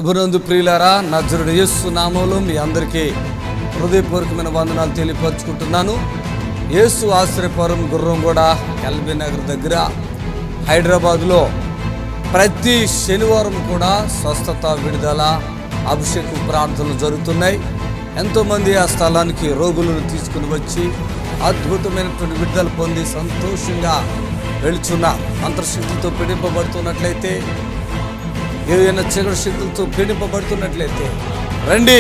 ప్రభునందు ప్రియులారా, నజరుడు యేసు నామములో మీ అందరికీ హృదయపూర్వకమైన వందనాలు తెలియపరుచుకుంటున్నాను. యేసు ఆశ్రయపురం గుర్రంగూడ ఎల్బీ నగర్ దగ్గర హైదరాబాద్లో ప్రతి శనివారం కూడా స్వస్థత, విడుదల, అభిషేకం ప్రార్థనలు జరుగుతున్నాయి. ఎంతోమంది ఆ స్థలానికి రోగులను తీసుకుని వచ్చి అద్భుతమైనటువంటి విడుదల పొంది సంతోషంగా వెళుచున్న అంతర్శక్తులతో పీడింపబడుతున్నట్లయితే, ఏదైనా చీకటి శక్తులతో పీడింపబడుతున్నట్లయితే రండి,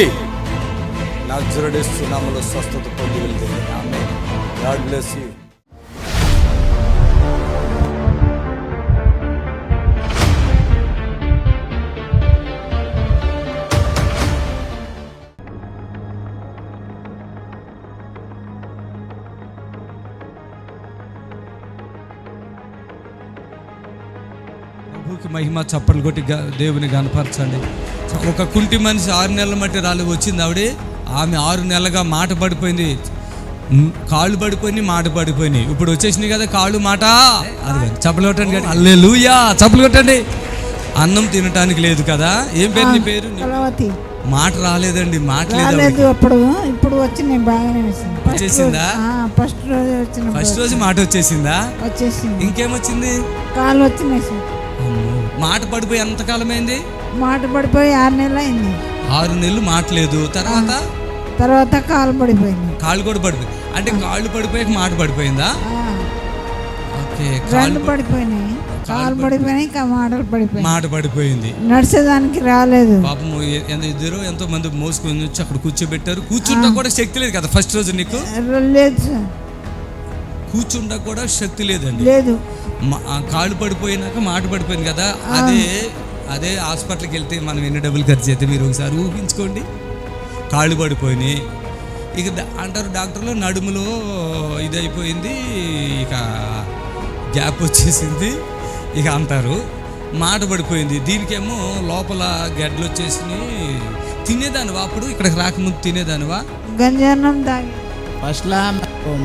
నజరేయుడు యేసు నామములో స్వస్థత పొంది వెళ్తే. ఆమేన్. God bless you. ప్రభుకి మహిమ. చప్పట్లు కొట్టి దేవుని కనపరచండి. ఒక కుంటి మనిషి 6 నెలల మట్టి రాలి వచ్చింది. ఆమె 6 నెలలుగా మాట పడిపోయింది, కాళ్ళు పడిపోయినాయి, మాట పడిపోయినాయి. ఇప్పుడు వచ్చేసినాయి కదా కాళ్ళు, మాట. అది చప్పలు కొట్టండి, హల్లెలూయా, చప్పలు కొట్టండి. అన్నం తినటానికి లేదు కదా. ఏం పేరు నీ పేరు? మాట రాలేదండి, మాట్లాడలేదు. ఇప్పుడు వచ్చింది, బాగానే వచ్చేసిందా? ఫస్ట్ రోజు మాట వచ్చేసిందా? ఇంకేమొచ్చింది? కాళ్ళు వచ్చినాయి. మాట పడిపోయి ఎంతకాలం అయింది? మాట పడిపోయి 6 నెలలు అయింది. 6 నెలలు మాట్లేదు. తర్వాత కాళ్ళు పడిపోయింది. కాళ్ళు కూడా పడిపోయింది. అంటే కాళ్ళు పడిపోయాక మాట పడిపోయిందా? ఓకే, కాళ్ళు పడిపోయినాయి, కాళ్ళు పడిపోయినాయి, మాటలు పడిపోయి మాట పడిపోయింది. నడిచేదానికి రాలేదు. పాపం ఇద్దరు ఎంతో మంది మోసుకొని వచ్చి అక్కడ కూర్చోబెట్టారు. కూర్చుంటా కూడా శక్తి లేదు కదా ఫస్ట్ రోజు నీకు? లేదు, కూర్చుంటా కూడా శక్తి లేదండి. లేదు. కాళ్ళు పడిపోయినాక మాట పడిపోయింది కదా. అదే హాస్పిటల్కి వెళ్తే మనం ఎన్ని డబ్బులు ఖర్చు అయితే మీరు ఒకసారి ఊహించుకోండి. కాళ్ళు పడిపోయినాయి. ఇక అంటారు డాక్టర్లు, నడుములో ఇది అయిపోయింది, ఇక గ్యాప్ వచ్చేసింది ఇక అంటారు. మాట పడిపోయింది. దీనికేమో లోపల గడ్డలు వచ్చేసినాయి. తినేదానివా అప్పుడు? ఇక్కడికి రాకముందు తినేదానివా? గంజాన్నం తాగి ఫస్ట్లో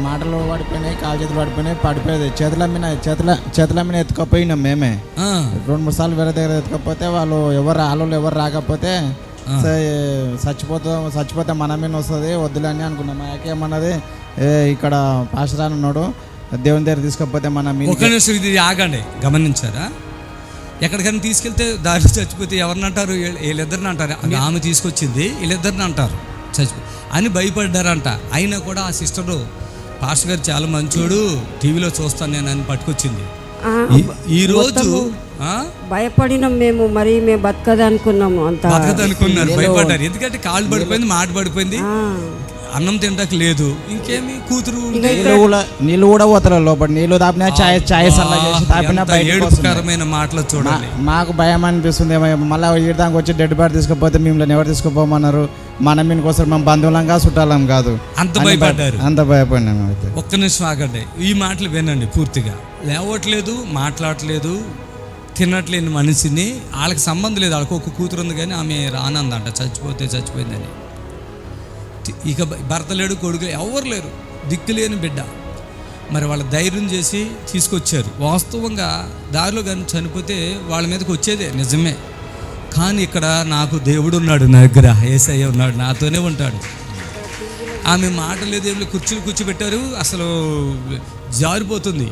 మాటలు పడిపోయినాయి, కాలు చేతులు పడిపోయేది. చేతుల మీద ఎత్తుకపోయినాం మేమే. 2-3 సార్లు వేరే దగ్గర ఎత్తుకపోతే వాళ్ళు ఎవరు రాకపోతే చచ్చిపోతే మన మీద వస్తుంది, వద్దులే అని అనుకున్నాం. ఏమన్నది, ఇక్కడ పాస్టర్ ఉన్నాడు, దేవుని దగ్గర తీసుకపోతే మన మీద. ఇది ఆగండి, గమనించారా? ఎక్కడికైనా తీసుకెళ్తే దారిలో చచ్చిపోతే ఎవరిని అంటారు? వీళ్ళిద్దరిని అంటారు. ఆమె తీసుకొచ్చింది, వీళ్ళిద్దరిని అంటారు చచ్చిపో అని భయపడ్డారంట. అయినా కూడా ఆ సిస్టరు, పాస్టర్ గారు చాలా మంచోడు, టీవీలో చూస్తాను నేను అని పట్టుకొచ్చింది. ఈ రోజు భయపడినాం మేము, మరి మేము బతకదనుకున్నాము, బతకదనుకున్నారు, భయపడ్డారు. ఎందుకంటే కాళ్ళు పడిపోయింది, మాట పడిపోయింది, అన్నం తినడానికి లేదు, ఇంకేమి కూతురు నీళ్ళు కూడా పోతారు లోపల. నీళ్ళు తాపినా చాయ్ తాపినా ఏడుపుకరమైన మాటలు చూడాలి. మాకు భయం అనిపిస్తుంది. మళ్ళీ ఈడదానికి వచ్చి డెడ్ బాడీ తీసుకుపోతే మిమ్మల్ని ఎవరు తీసుకుపోమన్నారు? మన మీద కోసం మేము బంధువులంగా చుట్టాలం కాదు. అంత భయపడ్డారు, అంత భయపడినాము. అయితే ఒక్క నిమిషం ఆగండి, ఈ మాటలు వినండి పూర్తిగా. లేవట్లేదు, మాట్లాడట్లేదు, తినట్లేని మనిషిని, వాళ్ళకి సంబంధం లేదు. వాళ్ళకి ఒక కూతురు ఉంది కానీ ఆమె రానందంట, చచ్చిపోయిందని. ఇక భర్త లేడు, కొడుకు ఎవరు లేరు, దిక్కులేని బిడ్డ. మరి వాళ్ళ ధైర్యం చేసి తీసుకొచ్చారు. వాస్తవంగా దారిలో కానీ చనిపోతే వాళ్ళ మీదకి వచ్చేదే నిజమే. కానీ ఇక్కడ నాకు దేవుడు ఉన్నాడు, నా దగ్గర యేసయ్య ఉన్నాడు, నాతోనే ఉంటాడు. ఆమె మాట లేదు, కుర్చీలు కూర్చోబెట్టారు, అసలు జారిపోతుంది.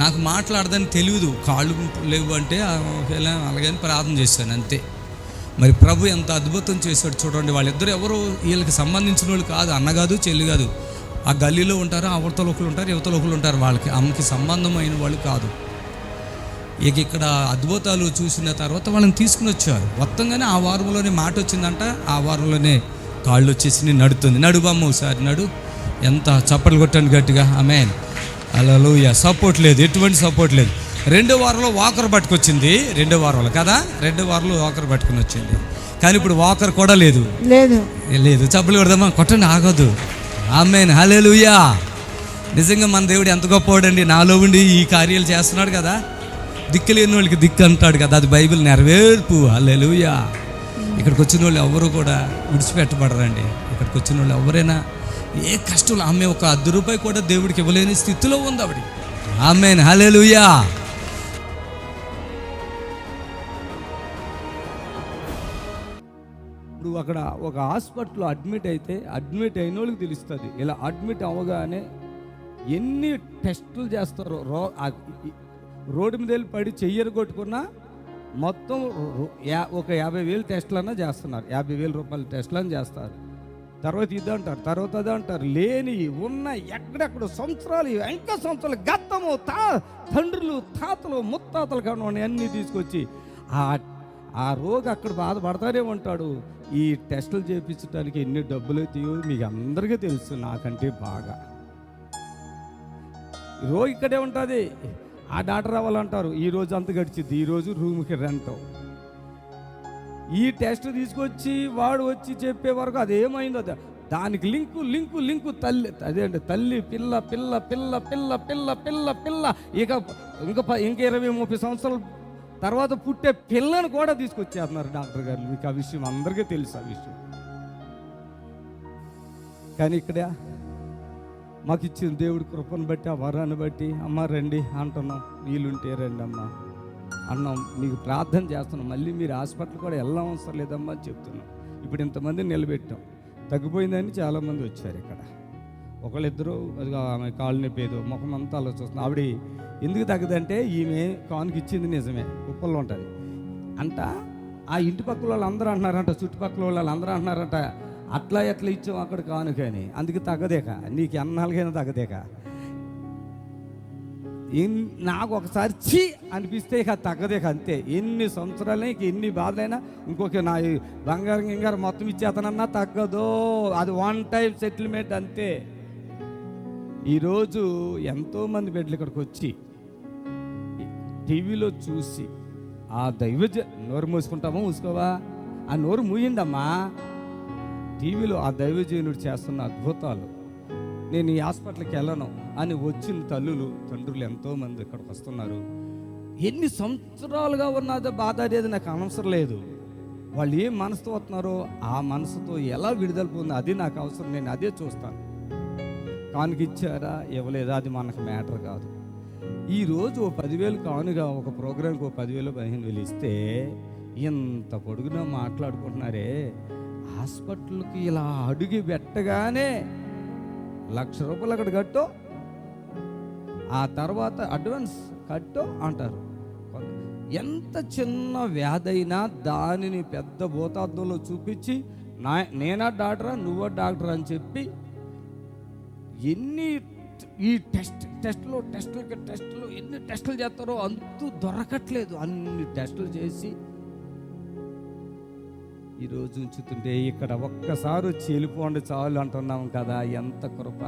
నాకు మాట్లాడదని తెలియదు, కాళ్ళు లేవు అంటే అలాగని ప్రార్థన చేశాను అంతే. మరి ప్రభు ఎంత అద్భుతం చేశాడు చూడండి. వాళ్ళిద్దరు ఎవరు వీళ్ళకి సంబంధించిన వాళ్ళు కాదు, అన్న కాదు, చెల్లి కాదు. ఆ గల్లీలో ఉంటారు, అవతల ఒకరు ఉంటారు, యువతల ఒకరు ఉంటారు. వాళ్ళకి అమ్మకి సంబంధమైన వాళ్ళు కాదు. ఇక ఇక్కడ అద్భుతాలు చూసిన తర్వాత వాళ్ళని తీసుకుని వచ్చారు. మొత్తంగానే ఆ వారంలోనే మాట వచ్చిందంట. ఆ వారంలోనే కాళ్ళు వచ్చేసి నడుతుంది. నడుబమ్మ ఒకసారి నడు. ఎంత చప్పట్లు కొట్టండి గట్టిగా. ఆమేన్, హల్లెలూయా. సపోర్ట్ లేదు, ఎటువంటి సపోర్ట్ లేదు. 2వ వారంలో వాకర్ పట్టుకొచ్చింది. 2వ వారంలో కదా, 2వ వారంలో వాకర్ పట్టుకుని వచ్చింది. కానీ ఇప్పుడు వాకర్ కూడా లేదు. చప్పట్లు కొడదామా? కొట్టండి, ఆగదు. ఆమేన్, హల్లెలూయా. నిజంగా మన దేవుడు ఎంత గొప్పవాడండి. నాలో ఉండి ఈ కార్యాలు చేస్తున్నాడు కదా. దిక్కు లేని వాళ్ళకి దిక్కు అంటాడు కదా, అది బైబిల్ నెరవేర్పు. హల్లెలూయా. ఇక్కడికి వచ్చిన వాళ్ళు ఎవరు కూడా విడిచిపెట్టబడరండి. ఇక్కడికి వచ్చిన వాళ్ళు ఎవరైనా ఏ కష్టం, ఆమె ఒక ₹10 కూడా దేవుడికి ఇవ్వలేని స్థితిలో ఉంది ఆవిడ. ఆమేన్, హల్లెలూయా. ఇప్పుడు అక్కడ ఒక హాస్పిటల్లో అడ్మిట్ అయిన వాళ్ళకి తెలుస్తుంది. ఇలా అడ్మిట్ అవ్వగానే ఎన్ని టెస్టులు చేస్తారో, రోడ్డు మీద వెళ్ళి పడి చెయ్యరు కొట్టుకున్నా మొత్తం ఒక 50,000 టెస్టులన్నా చేస్తున్నారు. 50,000 రూపాయల టెస్టులని చేస్తారు. తర్వాత ఇది అంటారు, తర్వాత అది అంటారు. లేని ఉన్న ఎక్కడెక్కడ సంవత్సరాలు, ఇంకా సంవత్సరాలు గతము తండ్రులు తాతలు ముత్తాతలు కాని అన్నీ తీసుకొచ్చి ఆ రోగి అక్కడ బాధపడతానే ఉంటాడు. ఈ టెస్టులు చేయించడానికి ఎన్ని డబ్బులు అవుతాయో మీకు అందరికీ తెలుసు, నాకంటే బాగా. రోగి ఇక్కడే ఉంటుంది, ఆ డాక్టర్ అవ్వాలంటారు. ఈరోజు అంత గడిచిద్ది, ఈరోజు రూమ్కి రెంట్. ఈ టెస్ట్ తీసుకొచ్చి వాడు వచ్చి చెప్పే వరకు అదేమైందో దానికి లింకు తల్లి, అదేంటి తల్లి పిల్ల పిల్ల పిల్ల పిల్ల పిల్ల పిల్ల పిల్ల ఇంకా 20-30 సంవత్సరాల తర్వాత పుట్టే పిల్లను కూడా తీసుకొచ్చేస్తున్నారు డాక్టర్ గారు. మీకు ఆ విషయం అందరికీ తెలుసు ఆ విషయం. కానీ ఇక్కడ మాకు ఇచ్చిన దేవుడి కృపను బట్టి, ఆ వరాన్ని బట్టి అమ్మ రండి అంటున్నాం. వీలుంటే రండి అమ్మ అన్నాం, మీకు ప్రార్థన చేస్తున్నాం. మళ్ళీ మీరు హాస్పిటల్ కూడా వెళ్ళడం అవసరం లేదమ్మా అని చెప్తున్నాం. ఇప్పుడు ఇంతమందిని నిలబెట్టాం, తగ్గిపోయిందని చాలామంది వచ్చారు. ఇక్కడ ఒకళ్ళిద్దరు ఆమె కాళ్ళు నొప్పి ఏదో ముఖం అంతా అలా చూస్తున్నాం. ఆవిడ ఎందుకు తగ్గదంటే ఈమె కానుక ఇచ్చింది నిజమే, కుప్పల్లో ఉంటుంది అంట. ఆ ఇంటి పక్కల వాళ్ళు అందరూ అంటున్నారంట, చుట్టుపక్కల వాళ్ళు అందరూ అంటున్నారంట, అట్లా ఎట్లా ఇచ్చాం అక్కడ కానుకని, అందుకే తగ్గదేక, నీకు ఎన్నాళ్ళకైనా తగ్గదేక. నాకు ఒకసారి చీ అనిపిస్తే ఇక తగ్గదేక, అంతే. ఎన్ని సంవత్సరాలైనా ఎన్ని బాధలైనా ఇంకొక నా బంగారం గింగారం మొత్తం ఇచ్చేతనన్నా తగ్గదు. అది వన్ టైం సెటిల్మెంట్ అంతే. ఈరోజు ఎంతోమంది బిడ్డలు ఇక్కడికి వచ్చి టీవీలో చూసి ఆ నోరు మూసుకుంటామో మూసుకోవా, ఆ నోరు మూయిందమ్మా. టీవీలో ఆ దైవజనుడు చేస్తున్న అద్భుతాలు, నేను ఈ హాస్పిటల్కి వెళ్ళను అని వచ్చిన తల్లులు తండ్రులు ఎంతోమంది ఇక్కడికి వస్తున్నారు. ఎన్ని సంవత్సరాలుగా ఉన్నదో బాధ అనేది నాకు అవసరం లేదు. వాళ్ళు ఏం మనసుతో వస్తున్నారో ఆ మనసుతో ఎలా విడుదల పొందో అది నాకు అవసరం. నేను అదే చూస్తాను. కానుక ఇచ్చారా ఇవ్వలేదా అది మనకు మ్యాటర్ కాదు. ఈరోజు 10,000 కానుగా ఒక ప్రోగ్రాంకి 10,000-15,000 ఇస్తే ఇంత పొడుగునా మాట్లాడుకుంటున్నారే. హాస్పిటల్కి ఇలా అడుగు పెట్టగానే ₹1,00,000 అక్కడ కట్టో, ఆ తర్వాత అడ్వాన్స్ కట్టో అంటారు. ఎంత చిన్న వ్యాధైనా దానిని పెద్ద భూతార్థంలో చూపించి నేనా డాక్టరా నువ్వో డాక్టర్ అని చెప్పి ఎన్ని ఈ టెస్టులు ఎన్ని టెస్టులు చేస్తారో అంతూ దొరకట్లేదు. అన్ని టెస్టులు చేసి ఈరోజు ఉంచుతుంటే ఇక్కడ ఒక్కసారి వచ్చి వెళ్ళిపోండి చాలు అంటున్నాం కదా. ఎంత కృప!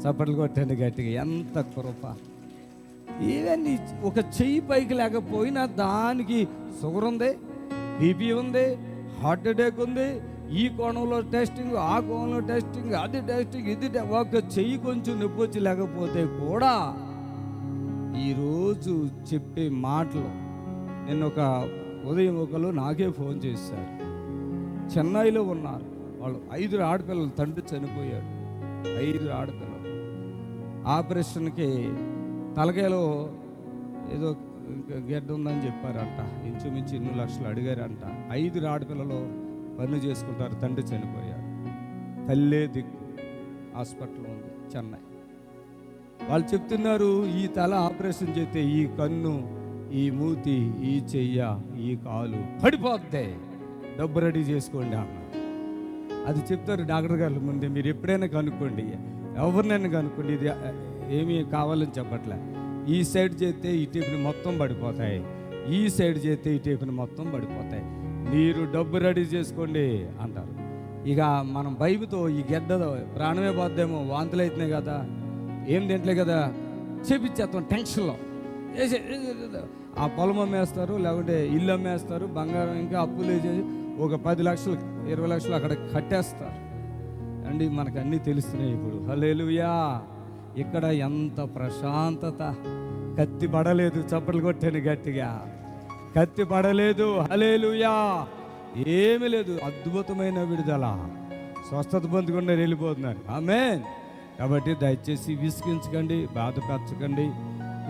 చప్పట్లు కొట్టండి గట్టిగా, ఎంత కృప! ఇవన్నీ ఒక చెయ్యి పైకి లేకపోయినా దానికి షుగర్ ఉంది, బీపీ ఉంది, హార్ట్ అటాక్ ఉంది, ఈ కోణంలో టెస్టింగ్, ఆ కోణంలో టెస్టింగ్, అది టెస్టింగ్, ఇది ఒక చెయ్యి కొంచెం నొప్పి వచ్చి లేకపోతే కూడా ఈరోజు చెప్పే మాటలు. నేను ఒక ఉదయం ఒకరు నాకే ఫోన్ చేశారు, చెన్నైలో ఉన్నారు వాళ్ళు. 5 ఆడపిల్లలు, తండ్రి చనిపోయాడు. 5 ఆడపిల్లలు. ఆపరేషన్కి తలకాయలో ఏదో గెడ్డ ఉందని చెప్పారంట. ఇంచుమించు 2 లక్షలు అడిగారంట. 5 ఆడపిల్లలు పనులు చేసుకుంటారు, తండ్రి చనిపోయాడు. తల్లే దిక్కు, హాస్పిటల్ ఉంది చెన్నై. వాళ్ళు చెప్తున్నారు ఈ తల ఆపరేషన్ చేస్తే ఈ కన్ను, ఈ మూతి, ఈ చెయ్య, ఈ కాలు పడిపోద్ది, డబ్బు రెడీ చేసుకోండి అన్న. అది చెప్తారు డాక్టర్ గారు ముందే. మీరు ఎప్పుడైనా కనుక్కోండి, ఎవరినైనా కనుక్కోండి, ఇది ఏమీ కావాలని చెప్పట్లే. ఈ సైడ్ చేస్తే ఈ టైపుని మొత్తం పడిపోతాయి, ఈ సైడ్ చేస్తే ఈ టైపుని మొత్తం పడిపోతాయి, మీరు డబ్బు రెడీ చేసుకోండి అంటారు. ఇక మనం భయముతో ఈ గెడ్డ ప్రాణమే పోద్దేమో, వాంతులు అవుతున్నాయి కదా, ఏం తింటలే కదా, చేపించేస్తాం టెన్షన్లో. ఆ పొలం అమ్మేస్తారు, లేకుంటే ఇల్లు అమ్మేస్తారు, బంగారం ఇంకా అప్పులు వేసేసి ఒక 10 లక్షలు 20 లక్షలు అక్కడ కట్టేస్తారు అండి. మనకు అన్నీ తెలుస్తున్నాయి ఇప్పుడు. హల్లెలూయా! ఇక్కడ ఎంత ప్రశాంతత. కత్తి పడలేదు, చప్పట్లు కొట్టాను గట్టిగా, కత్తి పడలేదు. హల్లెలూయా! ఏమీ లేదు. అద్భుతమైన విడుదల, స్వస్థత పొందుకుండా వెళ్ళిపోతున్నారు. ఆమేన్. కాబట్టి దయచేసి విసిగించకండి, బాధపరచకండి.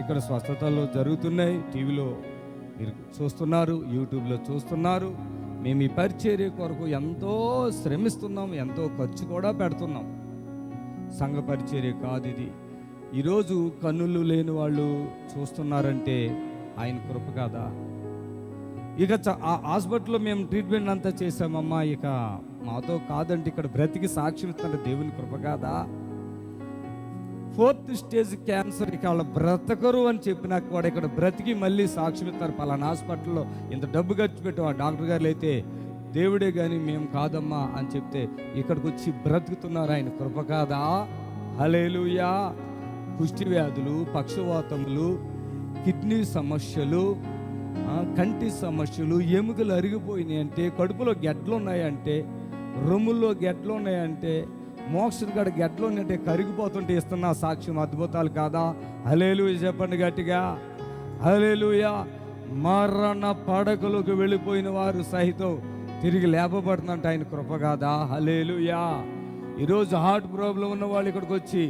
ఇక్కడ స్వస్థతలు జరుగుతున్నాయి. టీవీలో మీరు చూస్తున్నారు, యూట్యూబ్లో చూస్తున్నారు. మేము ఈ పరిచర్య కొరకు ఎంతో శ్రమిస్తున్నాం, ఎంతో ఖర్చు కూడా పెడుతున్నాం. సంఘ పరిచర్య కాదు ఇది. ఈరోజు కన్నులు లేని వాళ్ళు చూస్తున్నారంటే ఆయన కృప కాదా? ఇక హాస్పిటల్లో మేము ట్రీట్మెంట్ అంతా చేసామమ్మా, ఇక మాతో కాదంటే ఇక్కడ బ్రతికి సాక్ష్యం ఇస్తున్న దేవుని కృప కాదా? 4th స్టేజ్ క్యాన్సర్, ఇక వాళ్ళు బ్రతకరు అని చెప్పినాక కూడా ఇక్కడ బ్రతికి మళ్ళీ సాక్ష్యం ఇస్తారు. పలానా హాస్పిటల్లో ఇంత డబ్బు ఖర్చు పెట్టాం, ఆ డాక్టర్ గారు అయితే దేవుడే కానీ మేము కాదమ్మా అని చెప్తే ఇక్కడికి వచ్చి బ్రతుకుతున్నారు. ఆయన కృప కాదా? హల్లెలూయా. కుష్టి వ్యాధులు, పక్షవాతములు, కిడ్నీ సమస్యలు, కంటి సమస్యలు, ఎముకలు అరిగిపోయినాయి అంటే, కడుపులో గెడ్లు ఉన్నాయంటే, రొమ్ముల్లో గెడ్లు ఉన్నాయంటే, మోక్షం గడ గెడ్లు ఉన్నాయంటే కరిగిపోతుంటే ఇస్తున్న సాక్ష్యం అద్భుతాలు కాదా? హల్లెలూయా చెప్పండి గట్టిగా, హల్లెలూయా. మరణ పడకలోకి వెళ్ళిపోయిన వారు సహితం తిరిగి లేపబడుతుందంట ఆయన కృప కాదా? హల్లెలూయా. ఈరోజు హార్ట్ ప్రాబ్లం ఉన్న వాళ్ళు ఇక్కడికి వచ్చి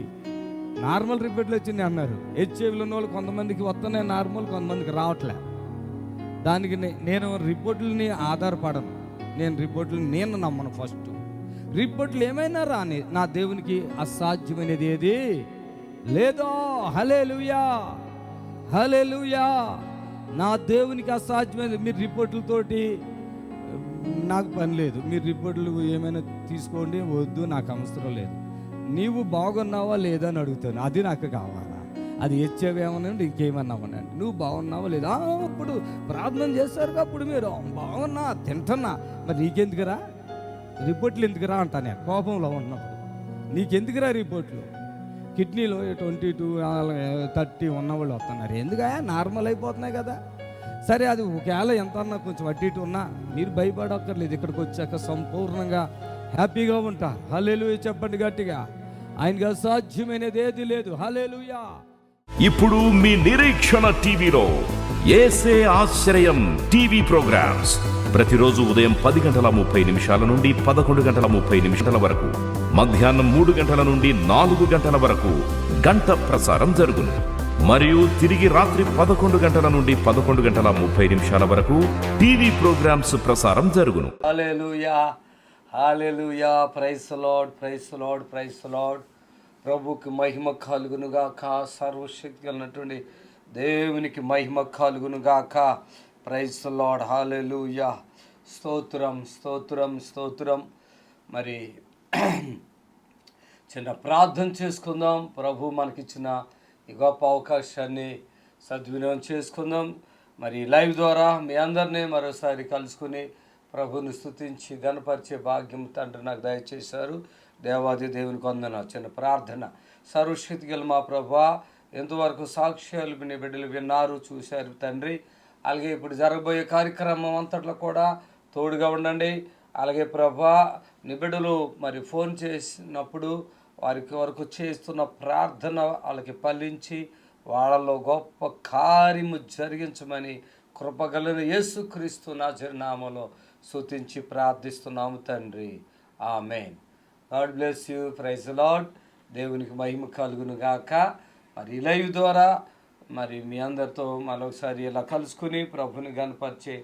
నార్మల్ రిపోర్ట్లు వచ్చింది అన్నారు. హెచ్ఐవిలో ఉన్న వాళ్ళు కొంతమందికి వస్తున్నాయి నార్మల్, కొంతమందికి రావట్లే. దానికి నేను రిపోర్ట్లని ఆధారపడను, నేను నమ్మను. ఫస్ట్ రిపోర్ట్లు ఏమైనా రాని, నా దేవునికి అసాధ్యమైనది ఏది లేదో. హల్లెలూయా, హల్లెలూయా. నా దేవునికి అసాధ్యమైనది. మీరు రిపోర్ట్లతోటి నాకు పని లేదు, మీరు రిపోర్ట్లు ఏమైనా తీసుకోండి, వద్దు, నాకు అవసరం లేదు. నీవు బాగున్నావా లేదా అని అడుగుతాను, అది నాకు కావాలా. అది హెచ్ఐవేమనండి, ఇంకేమన్నామనండి, నువ్వు బాగున్నావా లేదా? అప్పుడు ప్రార్థన చేస్తారు, అప్పుడు మీరు బాగున్నా, తింటున్నా, మరి నీకెందుకురా రిపోర్ట్లు, ఎందుకురా అంటా నేను కోపంలో ఉన్నప్పుడు. నీకెందుకురా రిపోర్ట్లు? కిడ్నీలో 22, 30 ఉన్నవాళ్ళు వస్తున్నారు, ఎందుకా? నార్మల్ అయిపోతున్నాయి కదా. సరే, అది ఒకవేళ ఎంత అన్నా కొంచెం అటు ఇటు ఉన్నా మీరు భయపడక్కర్లేదు. ఇక్కడికి వచ్చాక సంపూర్ణంగా హ్యాపీగా ఉంటా. హల్లెలూయా చెప్పండి గట్టిగా. ఆయనకి అసాధ్యమైనది ఏది లేదు. హల్లెలూయా. ఇప్పుడు మీ నిరీక్షణ టీవీలో యేసే ఆశ్రయం టీవీ ప్రోగ్రామ్స్ ప్రతిరోజు ఉదయం 10:30 నుండి 11:30 వరకు, మధ్యాహ్నం 3 నుండి 4 వరకు గంట ప్రసారం జరుగును. మరియు తిరిగి రాత్రి 11 నుండి 11:30 వరకు టీవీ ప్రోగ్రామ్స్ ప్రసారం జరుగును. హల్లెలూయా, హల్లెలూయా. Praise the Lord, praise the Lord, praise the Lord. ప్రభుకి మహిమ కలుగునుగాక. సర్వశక్తి కలిగినటువంటి దేవునికి మహిమ కలుగునుగాక. ప్రైజ్ ది లార్డ్, హల్లెలూయా. స్తోత్రం, స్తోత్రం, స్తోత్రం. మరి చిన్న ప్రార్థన చేసుకుందాం. ప్రభు మనకిచ్చిన ఈ గొప్ప అవకాశాన్ని సద్వినియోగం చేసుకుందాం. మరి లైవ్ ద్వారా మీ అందరినీ మరోసారి కలుసుకుని ప్రభుని స్తుతించి గణపరిచే భాగ్యం తండ్రి నాకు దయచేశారు. దేవాది దేవునికి వందనాలు. చిన్న ప్రార్థన. సర్వశక్తి గల మా ప్రభువా, ఎంతవరకు సాక్ష్యాలు మీ బిడ్డలు విన్నారు, చూశారు తండ్రి. అలాగే ఇప్పుడు జరగబోయే కార్యక్రమం అంతట్లో కూడా తోడుగా ఉండండి. అలాగే ప్రభువా, నీ బిడ్డలు మరి ఫోన్ చేసినప్పుడు వారికి వరకు చేస్తున్న ప్రార్థన వాళ్ళకి ఫలించి వాళ్ళలో గొప్ప కార్యము జరిగించమని కృపగలిగిన యేసుక్రీస్తు నామములో స్తుతించి ప్రార్థిస్తున్నాము తండ్రి. ఆమేన్. God bless you. Praise the Lord. దేవునికి మహిమ కలుగును గాక. మరి లైవ్ ద్వారా మరి మీ అందరితో మరొకసారి ఇలా కలుసుకుని ప్రభుని గణపరిచే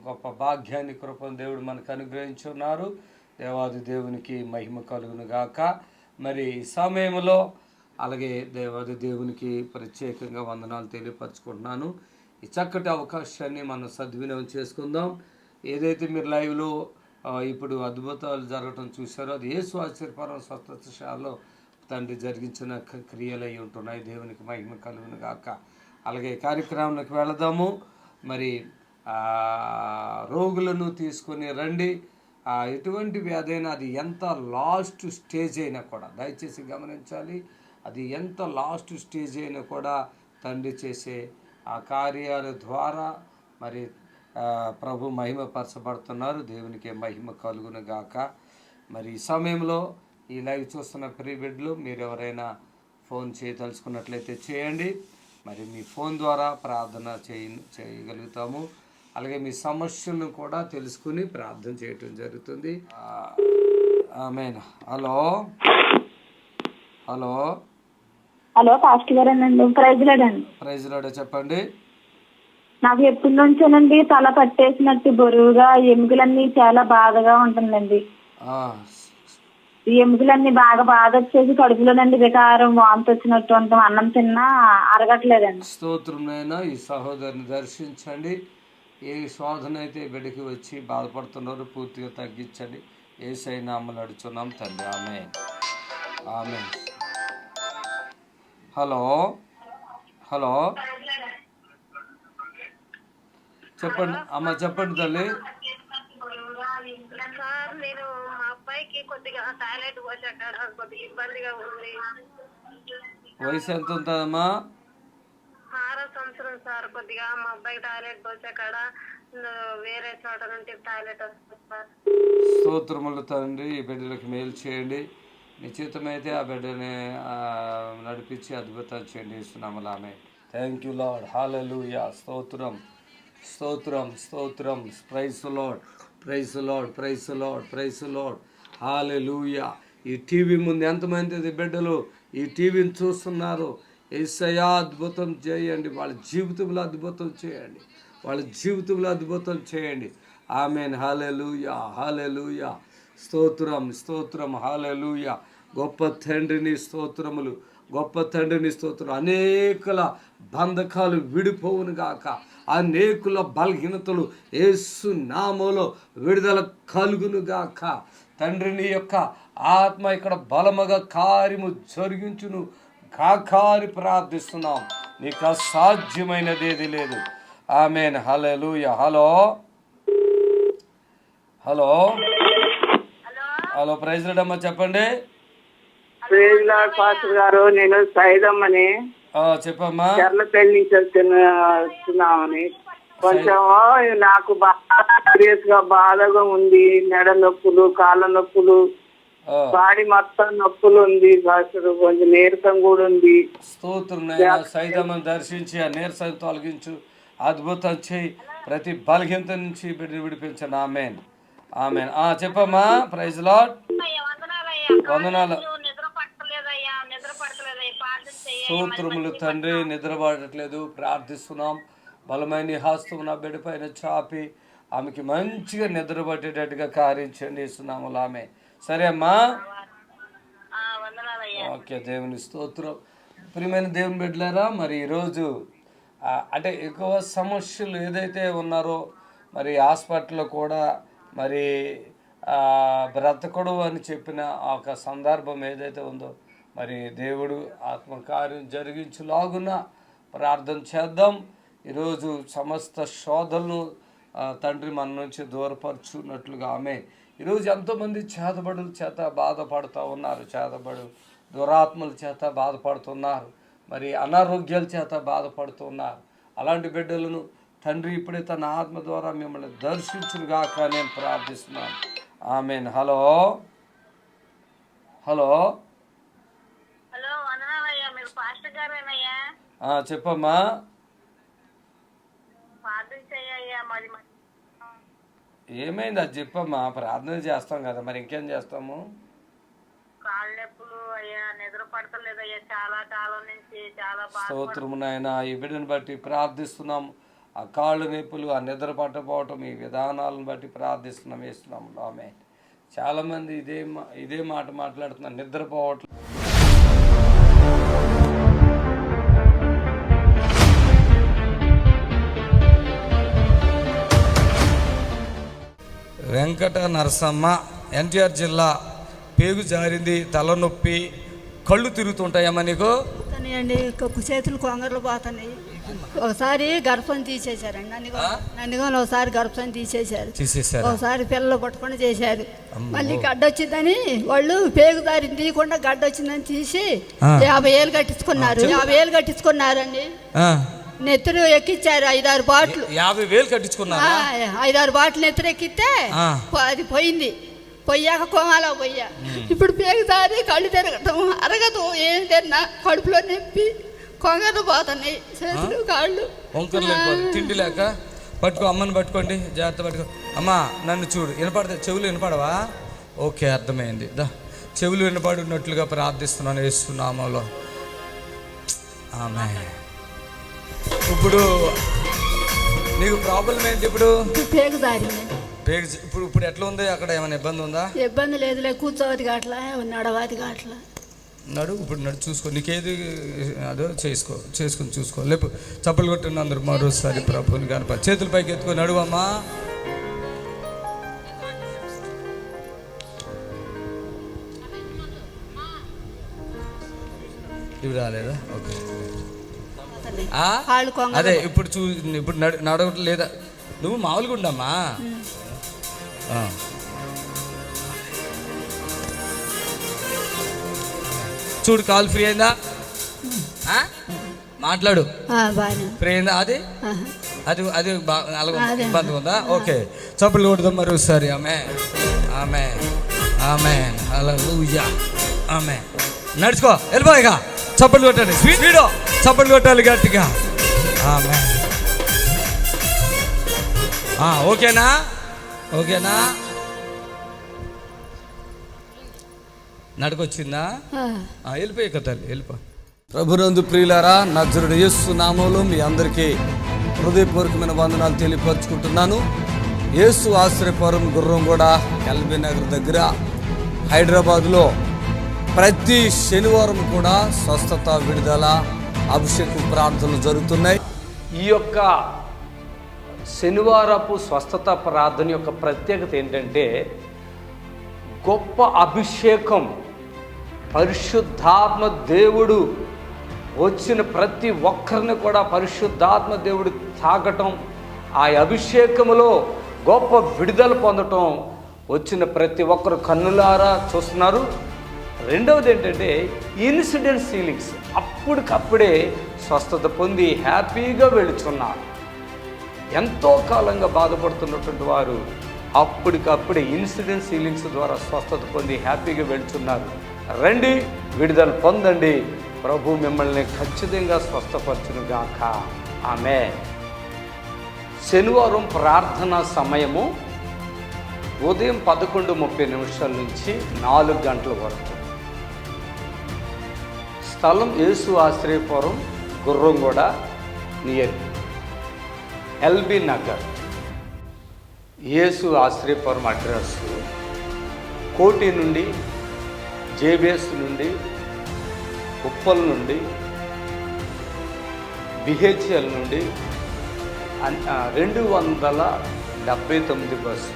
గొప్ప భాగ్యాన్ని కృపను దేవుడు మనకు అనుగ్రహించున్నారు. దేవాది దేవునికి మహిమ కలుగును గాక. మరి సమయంలో అలాగే దేవాది దేవునికి ప్రత్యేకంగా వందనాలు తెలియపరచుకుంటున్నాను. ఈ చక్కటి అవకాశాన్ని మనం సద్వినియోగం చేసుకుందాం. ఏదైతే మీరు లైవ్లో ఇప్పుడు అద్భుతాలు జరగటం చూశారో అది యేసు ఆశ్చర్యపరం స్వస్థశాలలో తండ్రి జరిగించిన క్రియలు అయి ఉంటున్నాయి. దేవునికి మహిమ కలుగును గాక. అలాగే కార్యక్రమానికి వెళదాము. మరి రోగులను తీసుకొని రండి. ఎటువంటి వ్యాధి అయినా అది ఎంత లాస్ట్ స్టేజ్ అయినా కూడా దయచేసి గమనించాలి. అది ఎంత లాస్ట్ స్టేజ్ అయినా కూడా తండ్రి చేసే ఆ కార్యాల ద్వారా మరి ప్రభు మహిమపరచబడుతున్నారు. దేవునికి మహిమ కలుగును గాక. మరి ఈ సమయంలో ఈ లైవ్ చూస్తున్న ప్రియ బిడ్డలు మీరు ఎవరైనా ఫోన్ చేయదలుచుకున్నట్లయితే చేయండి. మరి మీ ఫోన్ ద్వారా ప్రార్థన చేయగలుగుతాము. అలాగే మీ సమస్యలను కూడా తెలుసుకుని ప్రార్థన చేయటం జరుగుతుంది. ఆమేన్. హలో హలో హలో పాస్టర్ గారేనండి. ప్రైజ్ లార్డ్ అండి. ప్రైజ్ లార్డ్ చెప్పండి. నాకు ఎప్పటి నుంచోనండి తల పట్టేసినట్టు బరువుగా ఎముకలన్నీ చాలా బాధగా ఉంటుందండి. ఆ, ఈ ఎముకలన్నీ బాగా బాధ వచ్చేసి కడుపులోనండి వికారం వాంతి వచ్చినట్టు ఉంటాం. అన్నం తిన్నా అరగట్లేదండి. స్తోత్రంనైనా ఈ సహోదరిని దర్శించండి. ఏ శోధన అయితే బిడ్డకి వచ్చి బాధపడుతున్నారో పూర్తిగా తగ్గించండి. యేసయ్య నామములో అడుగుచున్నాం తండ్రి, ఆమేన్. ఆమేన్. హలో హలో చెప్పండి అమ్మ, చెప్పండి తల్లి. సార్ నేను మా అబ్బాయికి కొద్దిగా టాయిలెట్ పోసాక కొద్దిగా ఇబ్బందిగా ఉంది. వయసు ఎంత ఉంటుందమ్మా? 6వ సంవత్సరం సార్. కొద్దిగా మా అబ్బాయికి టాయిలెట్ పోసాక వేరే చోట నుండి టాయిలెట్ వస్తుంది సార్. స్తోత్రములు తండ్రి, ఈ బిడ్డలకు మేలు చేయండి. నిశ్చితమైతే ఆ బిడ్డని నడిపించి అద్భుతాలు చేయండి. ఇస్తున్నాములు ఆమె. Thank you Lord. హల్లెలూయా. స్తోత్రం స్తోత్రం స్తోత్రం. Praise Lord, praise Lord, praise Lord, praise Lord. హల్లెలూయా. ఈ టీవీ ముందు ఎంతమంది బిడ్డలు ఈ టీవీని చూస్తున్నారు? యేసయ్యా అద్భుతం చేయండి, వాళ్ళ జీవితంలో అద్భుతం చేయండి, వాళ్ళ జీవితంలో అద్భుతం చేయండి. ఆమేన్. హల్లెలూయా, హల్లెలూయా. స్తోత్రం స్తోత్రం. హల్లెలూయా. గొప్ప తండ్రిని స్తోత్రములు, గొప్ప తండ్రిని స్తోత్రం. అనేకుల బంధకాలు విడిపోవును గాక, అనేకుల బలహీనతలు యేసు నామములో విడుదల కలుగును గాక. తండ్రిని యొక్క ఆత్మ ఇక్కడ బలముగా కార్యము జరిగించును కాకారి ప్రార్థిస్తున్నాం. నీకు అసాధ్యమైనది ఏది లేదు. ఆమేన్. హల్లెలూయా. Hello hello hello. Praise Lord అమ్మ, చెప్పండి. ప్రైజ్ లార్డ్ పాస్టర్ గారు, నేను సైదమ్మని చెప్పమ్మా. చెర్లపల్లి నుంచి వస్తున్నామని. కొంచెం నాకు బాగా సీరియస్ గా బాధగా ఉంది. మెడ నొప్పులు, కాళ్ళ నొప్పులు, బాడీ మొత్తం నొప్పులు ఉంది పాస్టర్. కొంచెం నీరసం కూడా ఉంది. స్తోత్రం. సైదమ్మని దర్శించి ఆ నీరసం తొలగించు, అద్భుతం చేయి, ప్రతి బలహీనత నుంచి విడిపించండి. ఆమేన్, ఆమేన్. చెప్పమ్మా. Praise Lord. వందనాలు. స్తోత్రములు తండ్రి. నిద్ర పడట్లేదు, ప్రార్థిస్తున్నాం. బలమైన హస్తం నా బిడ్డ పైన చాపి ఆమెకి మంచిగా నిద్ర పట్టేటట్టుగా కార్యించండి. ఇస్తున్నాములు ఆమె. సరే అమ్మా. ఓకే. దేవుని స్తోత్రం. ప్రియమైన దేవుని బిడ్డలారా, మరి ఈరోజు అంటే ఎక్కువ సమస్యలు ఏదైతే ఉన్నారో మరి హాస్పిటల్లో కూడా మరి బ్రతకడు అని చెప్పిన ఒక సందర్భం ఏదైతే ఉందో మరి దేవుడు ఆత్మకార్యం జరిగించులాగున ప్రార్థన చేద్దాం. ఈరోజు సమస్త శోధనలు తండ్రి మన నుంచి దూరపరచున్నట్లుగా ఆమె. ఈరోజు ఎంతోమంది చేతబడుల చేత బాధపడుతూ ఉన్నారు, చేతబడు దురాత్మల చేత బాధపడుతున్నారు, మరి అనారోగ్యాల చేత బాధపడుతున్నారు. అలాంటి బిడ్డలను తండ్రి ఇప్పుడే తన ఆత్మ ద్వారా మిమ్మల్ని దర్శించునుగాక నేను ప్రార్థిస్తున్నాను. ఆమేన్. హలో హలో చెప్పమ్మా. ఏమైంది అది చెప్పమ్మా. ప్రార్థన చేస్తాం కదా, మరి ఇంకేం చేస్తాము. స్తోత్రము నాయనా. ఈ బిడ్డను బట్టి ప్రార్థిస్తున్నాం. ఆ కాళ్ళు నొప్పులు, ఆ నిద్ర పట్టపోవటం, ఈ విధానాలను బట్టి ప్రార్థిస్తున్నాం. వేస్తున్నాము ఆమె. చాలామంది ఇదే మాట మాట్లాడుతున్నారు, నిద్రపోవట్లేదు. వెంకట నరసమ్మ, ఎన్టీఆర్ జిల్లా. పేగు జారింది, తలనొప్పి, కళ్ళు తిరుగుతుంటాయమ్మా నీకు? అండి, చేతులు కొంగర్లు పోతున్నాయి. ఒకసారి గర్భం తీసేశారండి నన్నుగా ఒకసారి గర్భం తీసేశారు. ఒకసారి పిల్లలు పట్టుకొని చేశారు. మళ్ళీ గడ్డ వచ్చిందని వాళ్ళు పేగు దారి తీయకుండా గడ్డ వచ్చిందని తీసి 50,000 కట్టించుకున్నారు. 50,000 కట్టించుకున్నారండి. నెత్తురు ఎక్కిచ్చారు 5-6 బాట్లు. 50,000 కట్టించుకున్నారు. 5-6 బాట్లు నెత్తురు ఎక్కితే అది పోయింది. పోయాక కోమాలో పోయా. ఇప్పుడు పేగుదారి కళ్ళు తిరగటం అరగదు. ఏం తిన్నా కడుపులో నొప్పి, కొంగలు పోతున్నాయి, చేతులు కాళ్ళు. తిండి లేక పట్టుకో, అమ్మని పట్టుకోండి, జాగ్రత్త పట్టుకో. అమ్మా నన్ను చూడు, వినపడతా? చెవులు వినపడవా? ఓకే, అర్థమైంది. చెవులు వినపడినట్లుగా ప్రార్థిస్తున్నాను యేసు నామములో. ఆమేన్. ఇప్పుడు నీకు ప్రాబ్లం ఏంటి ఇప్పుడు? పేగు జారింది. ఇప్పుడు ఎట్లా ఉంది? అక్కడ ఏమైనా ఇబ్బంది ఉందా? ఇబ్బంది లేదులే, కూర్చోవది కావట్లా, నడవది కావట్లా. ఇప్పుడు చూసుకో, నీకేది అదో చేసుకొని చూసుకో. లేపు చప్పలు కొట్టిన అందరు మరోసారి ప్రభుని కనప చేతుల పైకి ఎత్తుకొని నడువమ్మా. ఇవి రాలేదా? ఓకే. అదే ఇప్పుడు ఇప్పుడు నడవటం లేదా? నువ్వు మామూలుగా ఉండమ్మా. చూడు, కాల్ ఫ్రీ అయిందా? మాట్లాడు. ఫ్రీ అయిందా? అది అది అది ఇబ్బంది ఉందా? ఓకే, చప్పట్లు కొడదాం మరోసారి. ఆమె ఆమె ఆమె హల్లెలూయా. ఆమె నడుచుకో, వెళ్ళిపోయిగా. చప్పట్లు కొట్టండి, స్పీడ్ చప్పట్లు కొట్టాలి గట్టిగా. ఆమె ఓకేనా? ఓకేనా? నడకొచ్చిందా? వెళ్ళిపోయి కథలు వెళ్ళిపో. ప్రభునందు ప్రియులారా, నజరుడు యేసు నామములో మీ అందరికీ హృదయపూర్వకమైన వందనాలు తెలియపరుచుకుంటున్నాను. యేసు ఆశ్రయపురం గుర్రంగూడ ఎల్బీ నగర్ దగ్గర హైదరాబాద్లో ప్రతి శనివారం కూడా స్వస్థత, విడుదల, అభిషేకం ప్రార్థనలు జరుగుతున్నాయి. ఈ యొక్క శనివారపు స్వస్థత ప్రార్థన యొక్క ప్రత్యేకత ఏంటంటే, గొప్ప అభిషేకం, పరిశుద్ధాత్మ దేవుడు వచ్చిన ప్రతి ఒక్కరిని కూడా పరిశుద్ధాత్మ దేవుడు తాకటం, ఆ అభిషేకములో గొప్ప విడుదల పొందటం వచ్చిన ప్రతి ఒక్కరు కన్నులారా చూస్తున్నారు. రెండవది ఏంటంటే ఇన్సిడెంట్ హీలింగ్స్, అప్పటికప్పుడే స్వస్థత పొంది హ్యాపీగా వెళుచున్నారు. ఎంతో కాలంగా బాధపడుతున్నటువంటి వారు అప్పటికప్పుడే ఇన్సిడెంట్ హీలింగ్స్ ద్వారా స్వస్థత పొంది హ్యాపీగా వెళుచున్నారు. రండి, విడుదల పొందండి. ప్రభు మిమ్మల్ని ఖచ్చితంగా స్వస్థపరచును గాక. ఆమె శనివారం ప్రార్థనా సమయము ఉదయం 11:30 నుంచి 4 గంటల వరకు. స్థలం యేసు ఆశ్రయపురం గుర్రంగూడ నియర్ ఎల్బీ నగర్. యేసు ఆశ్రయపురం అడ్రస్ కోటి నుండి, జేబిఎస్ నుండి, ఉప్పల్ నుండి, బిహెచ్ఎల్ నుండి 279 బస్సు.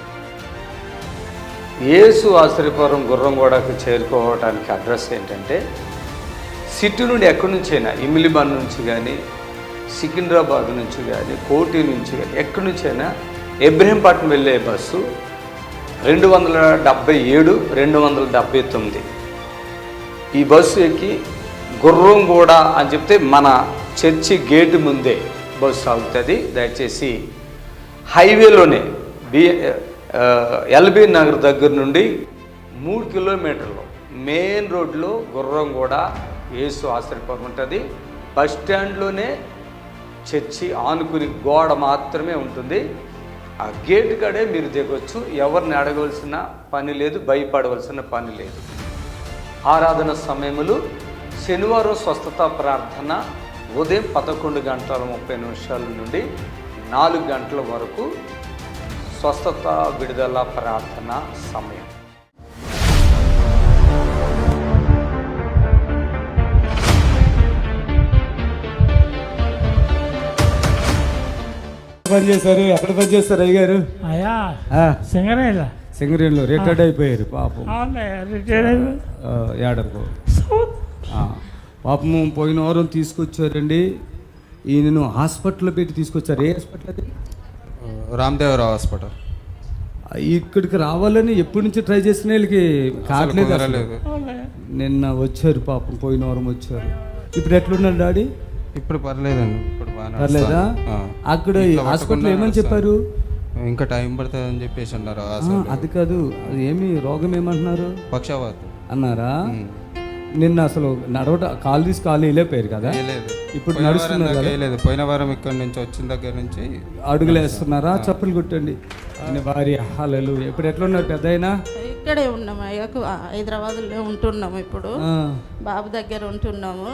యేసు ఆశ్రయపురం గుర్రంగూడకు చేరుకోవడానికి అడ్రస్ ఏంటంటే, సిటీ నుండి ఎక్కడి నుంచైనా, ఇమిలిబాన్ నుంచి కానీ, సికింద్రాబాద్ నుంచి కానీ, కోటి నుంచి కానీ, ఎక్కడి నుంచైనా ఇబ్రహీంపట్నం వెళ్ళే బస్సు 277, 279. ఈ బస్సు ఎక్కి గుర్రంగూడ అని చెప్తే మన చర్చి గేటు ముందే బస్సు ఆగుతుంది. దయచేసి హైవేలోనే ఎల్బీ నగర్ దగ్గర నుండి 3 కిలోమీటర్లు మెయిన్ రోడ్లో గుర్రంగూడ యేసు ఆశ్రయపురం ఉంటుంది. బస్ స్టాండ్లోనే చర్చి ఆనుకుని గోడ మాత్రమే ఉంటుంది. ఆ గేట్ కాడే మీరు దిగొచ్చు. ఎవరిని అడగవలసిన పని లేదు, భయపడవలసిన పని లేదు. ఆరాధన సమయములు శనివారం స్వస్థత ప్రార్థన ఉదయం 11:30 నుండి 4 గంటల వరకు స్వస్థత విడుదల ప్రార్థన సమయం. పనిచేశారు? ఎక్కడ పనిచేస్తారు అయ్యగారు? అయ్యా సింగరేణిలో రిటైర్డ్ అయిపోయారు పాపం. ఏడర్కో పాపము పోయిన వారం తీసుకొచ్చారండి. ఈయనను హాస్పిటల్లో పెట్టి తీసుకొచ్చారు. ఏ హాస్పిటల్ అది? రామదేవరావు హాస్పిటల్. ఇక్కడికి రావాలని ఎప్పటి నుంచి ట్రై చేసిన వాళ్ళకి కావట్లేదు. నిన్న వచ్చారు పాపం, పోయిన వారం వచ్చారు. ఇప్పుడు ఎట్లున్నారు డాడీ? ఇప్పుడు పర్లేదండి, ఇప్పుడు పర్లేదా? అక్కడ హాస్పిటల్ ఏమని చెప్పారు? ఇంకా టైం పడుతుంది అని చెప్పేసి అన్నారు. అది కాదు, అది ఏమి రోగం ఏమంటున్నారు? పక్షవాతం అన్నారా? నిన్న అసలు కాలు తీసి కాలు వెళ్ళిపోయారు కదా, ఇప్పుడు నడుస్తున్నారు కదా? లేదు, పోయిన వారం ఇక్కడ నుంచి వచ్చిన దగ్గర నుంచి అడుగులు వేస్తున్నారా? చప్పులు కొట్టండి. భార్య హల్లెలూయా. ఇప్పుడు ఎట్లున్నారు పెద్ద అయినా? ఇక్కడే ఉన్నాము అయ్యా, హైదరాబాద్లో ఉంటున్నాము. ఇప్పుడు బాబు దగ్గర ఉంటున్నాము.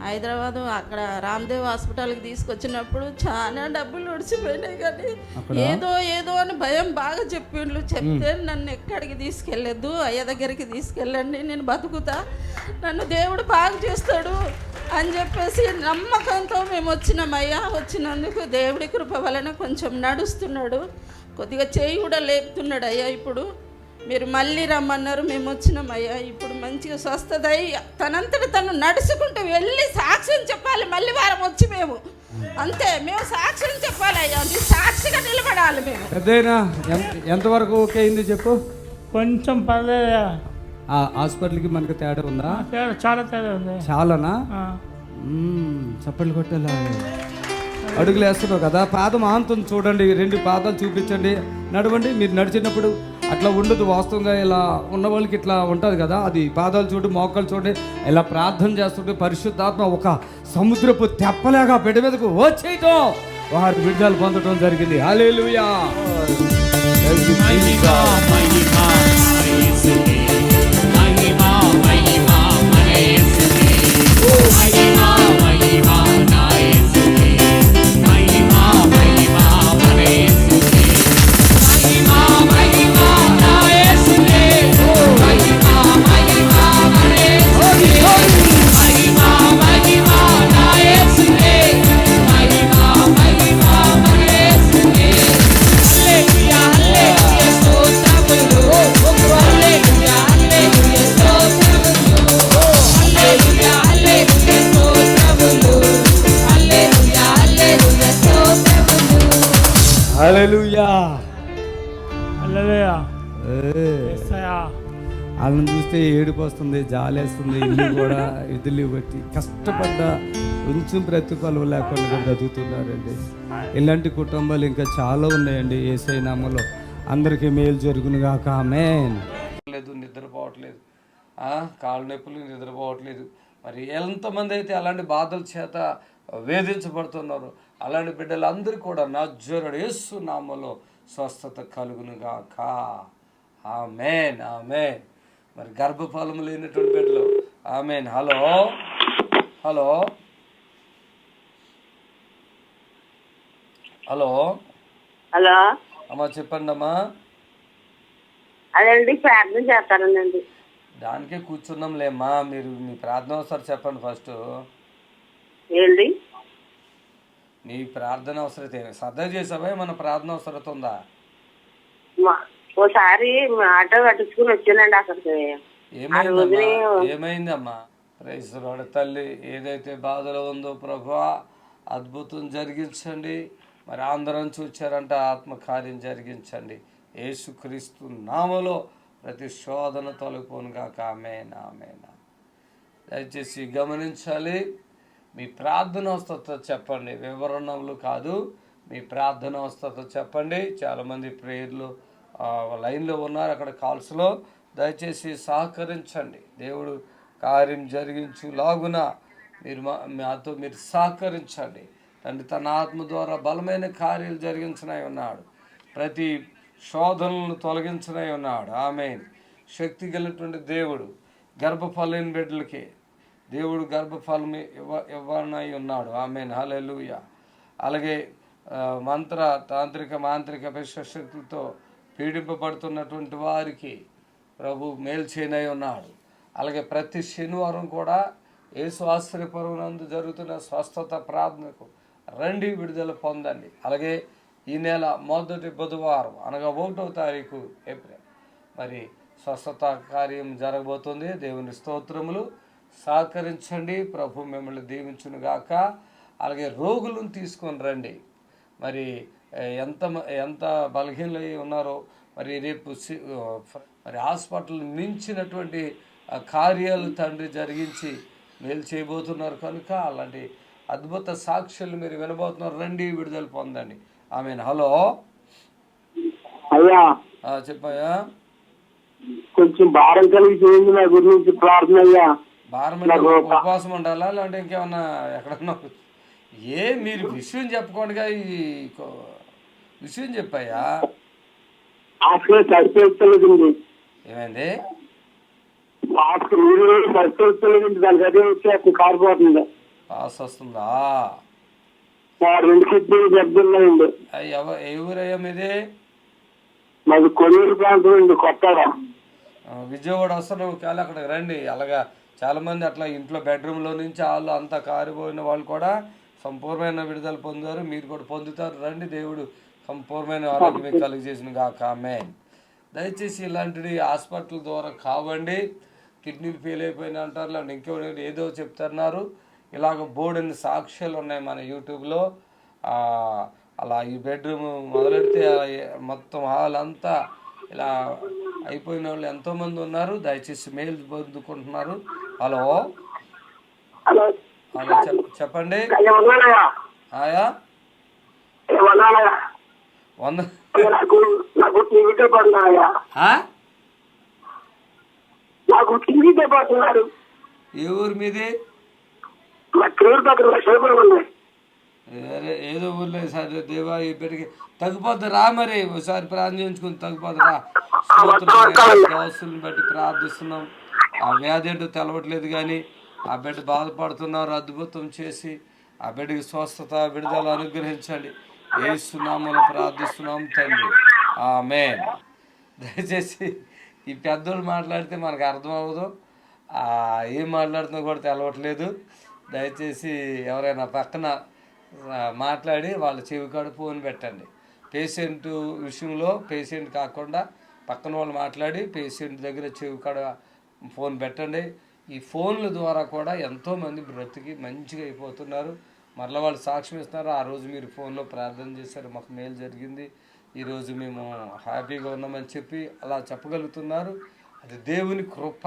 హైదరాబాద్ అక్కడ రామ్దేవ్ హాస్పిటల్కి తీసుకొచ్చినప్పుడు చాలా డబ్బులు ఒడిచిపోయినాయి. కానీ ఏదో ఏదో అని భయం బాగా చెప్పిండ్రు. చెప్తే నన్ను ఎక్కడికి తీసుకెళ్ళొద్దు, అయ్య దగ్గరికి తీసుకెళ్ళండి, నేను బతుకుతా, నన్ను దేవుడు బాగు చేస్తాడు అని చెప్పేసి నమ్మకంతో మేము వచ్చినామయ్యా. వచ్చినందుకు దేవుడి కృప వలన కొంచెం నడుస్తున్నాడు, కొద్దిగా చేయి కూడా లేపుతున్నాడు అయ్యా. ఇప్పుడు మీరు మళ్ళీ రమ్మన్నారు, మేము వచ్చినామయ్యా. ఇప్పుడు మంచిగా స్వస్థత అయ్యి తనంతట తను నడుచుకుంటూ వెళ్ళి సాక్ష్యం చెప్పాలి. మళ్ళీ వారం వచ్చి మేము అంతే, మేము సాక్ష్యం చెప్పాలి అయ్యా, సాక్షిగా నిలబడాలి మేము. పెద్దయినా ఎంతవరకు ఓకే అయింది చెప్పు. కొంచెం పర్లేదా? హాస్పిటల్కి మనకు తేడా ఉందా? చాలా తేడా ఉంది. చాలానా? చప్పట్లు కొట్టేలా అడుగులు వేస్తున్నావు కదా. పాదం ఆంతం చూడండి, 2 పాదాలు చూపించండి, నడవండి. మీరు నడిచినప్పుడు అట్లా ఉండదు, వాస్తవంగా ఇలా ఉన్న వాళ్ళకి ఇట్లా ఉంటుంది కదా. అది పాదాలు చూడు, మోకాలు చూడండి. ఇలా ప్రార్థన చేస్తుంటే పరిశుద్ధాత్మ ఒక సముద్రపు తెప్పలేగా బిడ్డ మీదకు వచ్చేయటం, వారి బిడ్డలు పొందడం జరిగింది. హల్లెలూయా. వాళ్ళని చూస్తే ఏడుపు వస్తుంది, జాలేస్తుంది. ఇల్లు కూడా ఇదిలి బట్టి కష్టపడ్డ కొంచెం ప్రతిఫలం లేకుండా బ్రతుకుతున్నారండి. ఇలాంటి కుటుంబాలు ఇంకా చాలా ఉన్నాయండి. యేసయ్య నామములో అందరికీ మేలు జరుగును గాక. ఆమేన్. నిద్రపోవట్లేదు, కాళ్ళ నొప్పులు, నిద్రపోవట్లేదు. మరి ఎంతమంది అయితే అలాంటి బాధల చేత వేధించబడుతున్నారు, అలాంటి బిడ్డలందరూ కూడా నజరేయుడు యేసు నామములో స్వస్థత కలుగును గాక. ఆమేన్, ఆమేన్. మరి గర్భఫలము లేనటువంటి బిడ్డలు ఆమేన్. హలో హలో హలో హలో అమ్మా, చెప్పండి అమ్మా. అదండి ప్రార్థన చేస్తానండి. దానికే కూర్చున్నాంలేమ్మా, మీరు మీ ప్రార్థన అవసరం చెప్పండి ఫస్ట్. ఏంటి మీ ప్రార్థన అవసరత శ్రద్ధ చేసావా? మన ప్రార్థన అవసరత ఉందా? ఓసారి ఆటో కట్టించుకుని వచ్చానండి అక్కడికి. ఏమైందమ్మా? ప్రైజ్ లార్డ్ తల్లి, ఏదైతే బాధలో ఉందో ప్రభువా అద్భుతం జరిగించండి. మరి అందరం చూచారంట, ఆత్మకార్యం జరిగించండి. యేసుక్రీస్తు నామములో ప్రతి శోధన తొలగిపోను గాక. ఆమేన్, ఆమేన్. దయచేసి గమనించాలి, మీ ప్రార్థన అవస్థతో చెప్పండి, వివరణలు కాదు. మీ ప్రార్థన అవస్థతో చెప్పండి. చాలామంది ప్రేయర్లు లైన్లో ఉన్నారు, అక్కడ కాల్స్లో. దయచేసి సహకరించండి. దేవుడు కార్యం జరిగించులాగున మాతో మీరు సహకరించండి. తండ్రి తన ఆత్మ ద్వారా బలమైన కార్యాలు జరిగించనై ఉన్నాడు. ప్రతి శోధనలను తొలగించనై ఉన్నాడు. ఆమేన్. శక్తి కలిగినటువంటి దేవుడు గర్భఫలం బిడ్డలకి దేవుడు గర్భఫలం ఇవ్వనై ఉన్నాడు. ఆమేన్, హల్లెలూయా. అలాగే మాంత్రిక శక్తులతో పీడింపబడుతున్నటువంటి వారికి ప్రభు మేలు చేయనై ఉన్నాడు. అలాగే ప్రతి శనివారం కూడా యేసు ఆశ్చర్యపరునందు జరుగుతున్న స్వస్థత ప్రార్థనకు రండి, విడుదల పొందండి. అలాగే ఈ నెల మొదటి బుధవారం అనగా 1వ తారీఖు ఏప్రిల్ మరి స్వస్థత కార్యం జరగబోతుంది. దేవుని స్తోత్రములు. సహకరించండి, ప్రభు మిమ్మల్ని దీవించునుగాక. అలాగే రోగులను తీసుకొని రండి. మరి ఎంత బలహీనలై ఉన్నారో మరి రేపు మరి హాస్పిటల్ మించినటువంటి కార్యాలు తండ్రి జరిగించి మేలు చేయబోతున్నారు కనుక అలాంటి అద్భుత సాక్ష్యాలు మీరు వినబోతున్నారు. రండి, విడుదల పొందండి. ఆమేన్. హలో అయ్యా, చెప్పయ్యా. కొంచెం భారం కలిగిపోయింది నా గురించి ప్రార్థన అయ్యా. భారం ఉపవాసం ఉండాలా లేదంటే ఇంకేమన్నా ఎక్కడన్నా? మీరు విషయం చెప్పుకోండిగా, ఈ విషయం చెప్పయ్యా. ఏమైంది? దానికి అదే వచ్చి కారిపోతుంది. పాస్ వస్తుందా? 2 కిడ్నీలు జబ్బున్నాయండి. ఏ ఊరయ్యా మీది? మాది కొల్లూరు ప్రాంతం అండి, కొత్తగా. విజయవాడ వస్తారు ఒకవేళ అక్కడికి రండి. అలాగా చాలామంది అట్లా ఇంట్లో బెడ్రూమ్లో నుంచి వాళ్ళు అంతా కారిపోయిన వాళ్ళు కూడా సంపూర్ణమైన విడుదల పొందారు. మీరు కూడా పొందుతారు. రండి, దేవుడు సంపూర్ణమైన ఆరోగ్యం కలిగజేసిన గాక. ఆమేన్. దయచేసి ఇలాంటివి హాస్పిటల్ ద్వారా కావండి. కిడ్నీలు ఫెయిల్ అయిపోయినా అంటారు, లేదంటే ఇంకెవరు ఏదో చెప్తున్నారు. ఇలాగ బోర్డుని సాక్ష్యాలు ఉన్నాయి మన యూట్యూబ్లో. అలా ఈ బెడ్రూమ్ మొదలెడితే మొత్తం హాల్ అంతా ఇలా అయిపోయిన వాళ్ళు ఎంతోమంది ఉన్నారు. దయచేసి మెయిల్ పొందుకుంటున్నారు. హలో హలో చెప్పండి. ఆయా ఏ ఊరు మీది? ఏదో ఊర్లో సార్ దేవా ఇప్పటికి తగ్గిపోద్ది రా. మరి ఒకసారి ప్రార్థన చేయించుకుని తగ్గిపోద్ది రా. దోస్తులను బట్టి ప్రార్థిస్తున్నాం. ఆ వ్యాధి ఏంటో తెలవట్లేదు, కానీ ఆ బిడ్డ బాధపడుతున్నారు. అద్భుతం చేసి ఆ బిడ్డకి స్వస్థత విడుదల అనుగ్రహించండి. యేసు నామములో ప్రార్థిస్తున్నాం తండ్రి. ఆమేన్. దయచేసి ఈ పెద్దోళ్ళు మాట్లాడితే మనకు అర్థం అవ్వదు, ఏం మాట్లాడుతున్నా కూడా తెలవట్లేదు. దయచేసి ఎవరైనా పక్కన మాట్లాడి వాళ్ళ చెవి కాడ ఫోన్ పెట్టండి. పేషెంట్ విషయంలో పేషెంట్ కాకుండా పక్కన వాళ్ళు మాట్లాడి పేషెంట్ దగ్గర చెవి కాడ ఫోన్ పెట్టండి. ఈ ఫోన్ల ద్వారా కూడా ఎంతోమంది బ్రతికి మంచిగా అయిపోతున్నారు. మరలా వాళ్ళు సాక్ష్యం ఇస్తున్నారు. ఆ రోజు మీరు ఫోన్లో ప్రార్థన చేశారు, మాకు మేలు జరిగింది, ఈరోజు మేము హ్యాపీగా ఉన్నామని చెప్పి అలా చెప్పగలుగుతున్నారు. అది దేవుని కృప.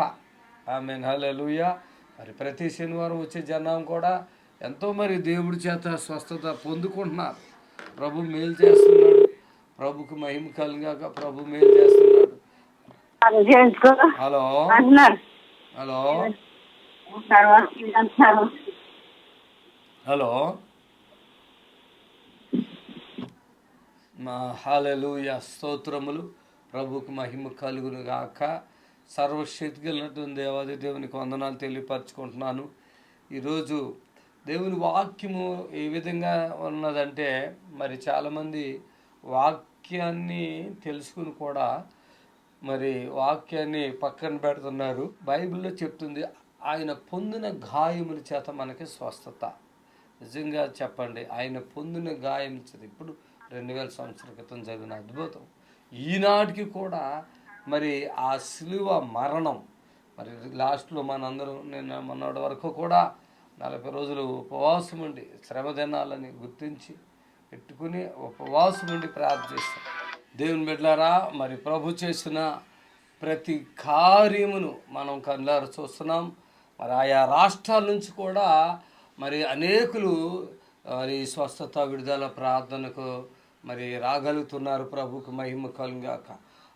ఆమేన్. హల్లెలూయా. మరి ప్రతి శనివారం వచ్చే జనం కూడా ఎంతో మరి దేవుడి చేత స్వస్థత పొందుకుంటున్నారు. ప్రభు మేలు చేస్తున్నాడు. ప్రభుకు మహిమ కలిగాక ప్రభు మేలు చేస్తున్నాడు. హలో హలో హలో మా హల్లెలూయా. స్తోత్రములు. ప్రభుకు మహిమ కలుగును గాక. సర్వశక్తి కలిగినటువంటి దేవాది దేవునికి వందనాలు తెలియపరచుకుంటున్నాను. ఈరోజు దేవుని వాక్యము ఏ విధంగా ఉన్నదంటే, మరి చాలామంది వాక్యాన్ని తెలుసుకుని కూడా మరి వాక్యాన్ని పక్కన పెడుతున్నారు. బైబిల్లో చెప్తుంది, ఆయన పొందిన గాయముల చేత మనకి స్వస్థత. నిజంగా చెప్పండి, ఆయన పొందిన గాయముల చేత ఇప్పుడు 2000 సంవత్సరాల క్రితం జరిగిన అద్భుతం ఈనాటికి కూడా మరి ఆ శిలువ మరణం మరి లాస్ట్లో మనందరం నిన్న మొన్నటి వరకు కూడా 40 రోజులు ఉపవాసం ఉండి శ్రమదినాలని గుర్తించి పెట్టుకుని ఉపవాసం ఉండి ప్రార్థిస్తాం. దేవుని బిడ్డలారా, మరి ప్రభు చేసిన ప్రతి కార్యమును మనం కళ్ళారా చూస్తున్నాం. మరి ఆయా రాష్ట్రాల నుంచి కూడా మరి అనేకులు మరి స్వస్థత విడుదల ప్రార్థనకు మరి రాగలుగుతున్నారు. ప్రభుకు మహిమ కలుగాక.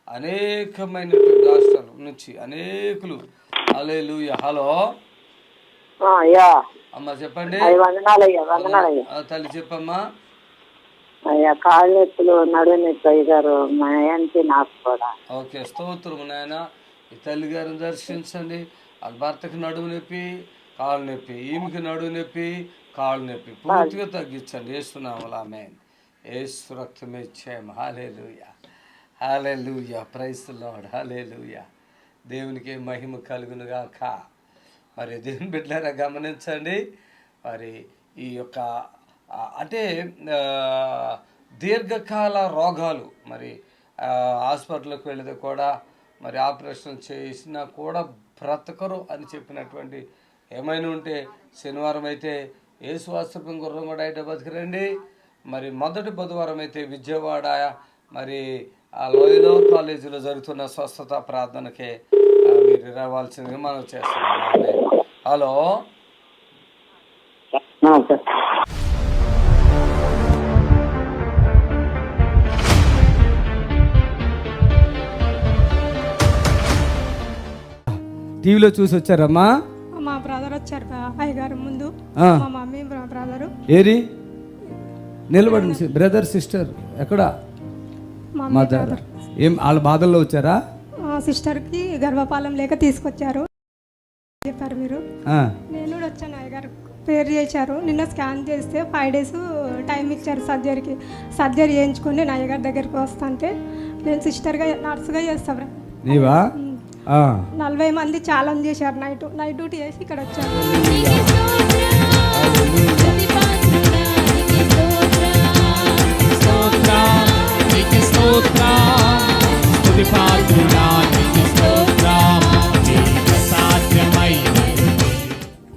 అనేకమైన రాష్ట్రాల నుంచి అనేకులు. హల్లెలూయా. హలో అమ్మా చెప్పండి. తల్లి చెప్పమ్మా. కాళ్ళు నొప్పులు, నడుము నొప్పి అయ్యగారు, మా ఆయనకి నాకు కూడా. ఓకే, స్తోత్రం నాయన. ఈ తల్లి గారిని దర్శించండి. వాళ్ళ భర్తకి నడుము నొప్పి, కాళ్ళు నొప్పి, ఈమెకి నడుము నొప్పి, కాళ్ళు నొప్పి పూర్తిగా తగ్గించండి. వేస్తున్నాము. ఆమేన్. యేసు రక్తమే ఇచ్చాము. హల్లెలూయా. హల్లెలూయా. Praise the Lord. హల్లెలూయా. దేవునికి మహిమ కలుగును గాక. మరి దేవుని బిడ్డలారా గమనించండి. మరి ఈ యొక్క అంటే దీర్ఘకాల రోగాలు మరి హాస్పిటల్కి వెళితే కూడా మరి ఆపరేషన్ చేసినా కూడా బ్రతకరు అని చెప్పినటువంటి ఏమైనా ఉంటే శనివారం అయితే యేసు ఆశ్రమం గుర్రం కూడా అయితే బతికరండి. మరి మొదటి బుధవారం అయితే విజయవాడ మరి ఆ లోయలో కాలేజీలో జరుగుతున్న స్వస్థత ప్రార్థనకే మీరు రావాల్సిందిగా మనం చేస్తున్నాం. హలో టీవీలో చూసి వచ్చారమ్మా? మా బ్రదర్ వచ్చారు అయ్యగారు ముందు. మా మమ్మీ బ్రదరు ఏరి నిలబడి బ్రదర్ సిస్టర్ ఎక్కడ? మదర్. ఏం వాళ్ళ బాధల్లో వచ్చారా? సిస్టర్కి గర్భపాలం లేక తీసుకొచ్చారు చెప్పారు మీరు. నేను కూడా వచ్చాను. అయ్యగారు ప్రేయర్ చేశారు. నిన్న స్కాన్ చేస్తే 5 days టైం ఇచ్చారు సర్జరీకి. సర్జరీ చేయించుకొని నేను అయ్యగారి దగ్గరికి వస్తా అంటే నేను సిస్టర్గా నర్సుగా చేస్తాను. నీవా? 40 మంది ఛాలెంజ్ చేశారు. నైట్ డ్యూటీ చేసి ఇక్కడ వచ్చారు.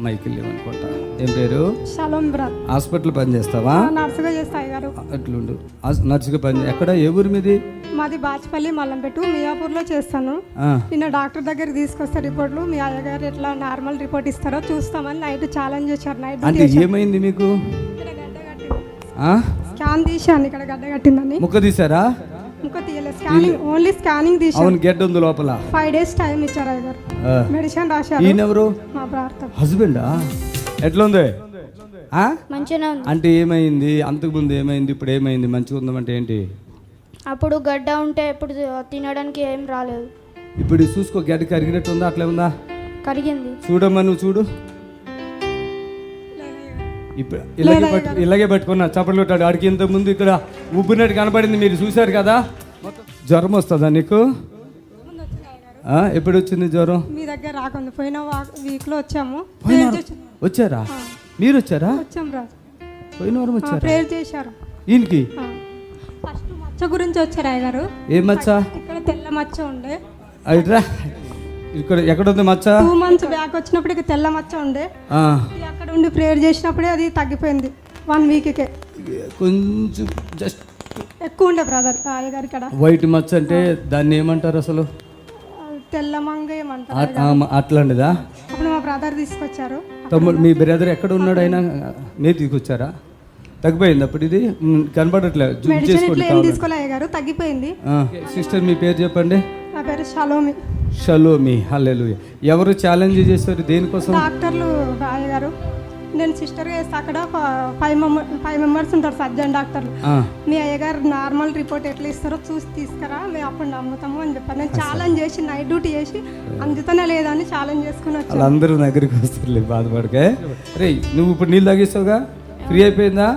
మైకిల్ లేవనుకుంటా. ఏం పేరు? Shalom brother. హాస్పిటల్ పని చేస్తావా? నర్సుగా చేస్తా అయ్యగారు. అట్లుండు. నర్సుగా పని ఎక్కడ? ఏ ఊరు మీది? మాది బాచ్పల్లి మల్లంపేట, మియాపూర్లో చేస్తాను. నిన్న డాక్టర్ దగ్గరికి తీసుకొస్తే రిపోర్ట్లు మీ అయ్యగారు ఎట్లా నార్మల్ రిపోర్ట్ ఇస్తారో చూస్తామని నైట్ ఛాలెంజ్ చేశారు. నైట్ అంటే ఏమైంది మీకు? స్కాన్ తీశాను. ఇక్కడ గడ్డ కట్టిందని. ముక్క తీసారా? ముక్క తీయలేదు. స్కానింగ్ ఓన్లీ స్కానింగ్ తీశాను. అవును, గడ్డ ఉంది లోపల. 5 days టైం ఇచ్చారు అయ్యగారు. మెడిసిన్ రాశారు. ఈయనెవరు? మా ప్రార్థన. హస్బెండా? ఎట్లా ఉంది? మంచిగా ఉంది. అంటే ఏమైంది? అంతకు ముందు ఏమైంది, ఇప్పుడు ఏమైంది? మంచిగా ఉందామంటే ఏంటి? అప్పుడు గడ్డ ఉంటే ఇప్పుడు తినడానికి ఏం రాలేదు. ఇప్పుడు చూసుకో, గడ్డ కరిగినట్టు ఉందా? అట్లే ఉందా? కరిగింది. చూడమ్మా, నువ్వు చూడు. ఇప్పుడు ఇలాగే పట్టుకున్నా చప్పట్లు కొట్టాడు. ఆడికి ఇంత ముందు ఇక్కడ ఉబ్బినట్టు కనపడింది, మీరు చూశారు కదా. జ్వరం వస్తుందా నీకు? ఎప్పుడు వచ్చింది జ్వరం? మీ దగ్గర రాకుండా పోయిన వీక్లో వచ్చాము. వచ్చారా? మీరు వచ్చారా? వచ్చాం రా. పోయిన వారం వచ్చారా? ప్రేయర్ చేశారు. ఈయనకి ఫస్ట్ మచ్చ గురించి వచ్చారు అయ్యగారు. ఏ మచ్చ? ఇక్కడ తెల్ల మచ్చ ఉండే. అయిట్రా, ఇక్కడ ఎక్కడ ఉంది మచ్చ? 2 months బ్యాక్ వచ్చినప్పుడు ఇక తెల్ల మచ్చ ఉండే. అక్కడ ఉండి ప్రేయర్ చేసినప్పుడే అది తగ్గిపోయింది. 1 weekకే. కొంచెం జస్ట్ ఎక్కువ ఉండే బ్రదర్ అయ్యగారు ఇక్కడ. వైట్ మచ్చ అంటే దాన్ని ఏమంటారు అసలు? తెల్ల మంగ ఏమంటారు. అట్లాంటిదా? అప్పుడు మా బ్రదర్ తీసుకొచ్చారు. తమ్ముడు మీ బ్రదర్ ఎక్కడ ఉన్నాడు? అయినా మీరు తీసుకొచ్చారా? తగ్గిపోయింది. అప్పుడు ఇది కనపడట్లేదు. తీసుకోలే అయ్యగారు, తగ్గిపోయింది. సిస్టర్ మీ పేరు చెప్పండి. నా పేరు షలోమి. షలోమి. హల్లెలూయా. ఎవరు ఛాలెంజ్ చేస్తారు? దేనికోసం? డాక్టర్లు అయ్యగారు. నేను సిస్టర్గా వేస్తే అక్కడ 5 members ఉంటారు సర్జన్ డాక్టర్లు. మీ అయ్యగారు నార్మల్ రిపోర్ట్ ఎట్లా ఇస్తారో చూసి తీసుకురా, మేము అప్పుడు నమ్ముతాము అని చెప్పారు. నేను ఛాలెంజ్ చేసి నైట్ డ్యూటీ చేసి అందుతనే లేదని ఛాలెంజ్ చేసుకుని వచ్చాను. వాళ్ళందరూ దగ్గరికి వస్తారు, బాధపడకే. రే, నువ్వు ఇప్పుడు నీళ్ళు తాగేస్తావుగా, ఫ్రీ అయిపోయిందా?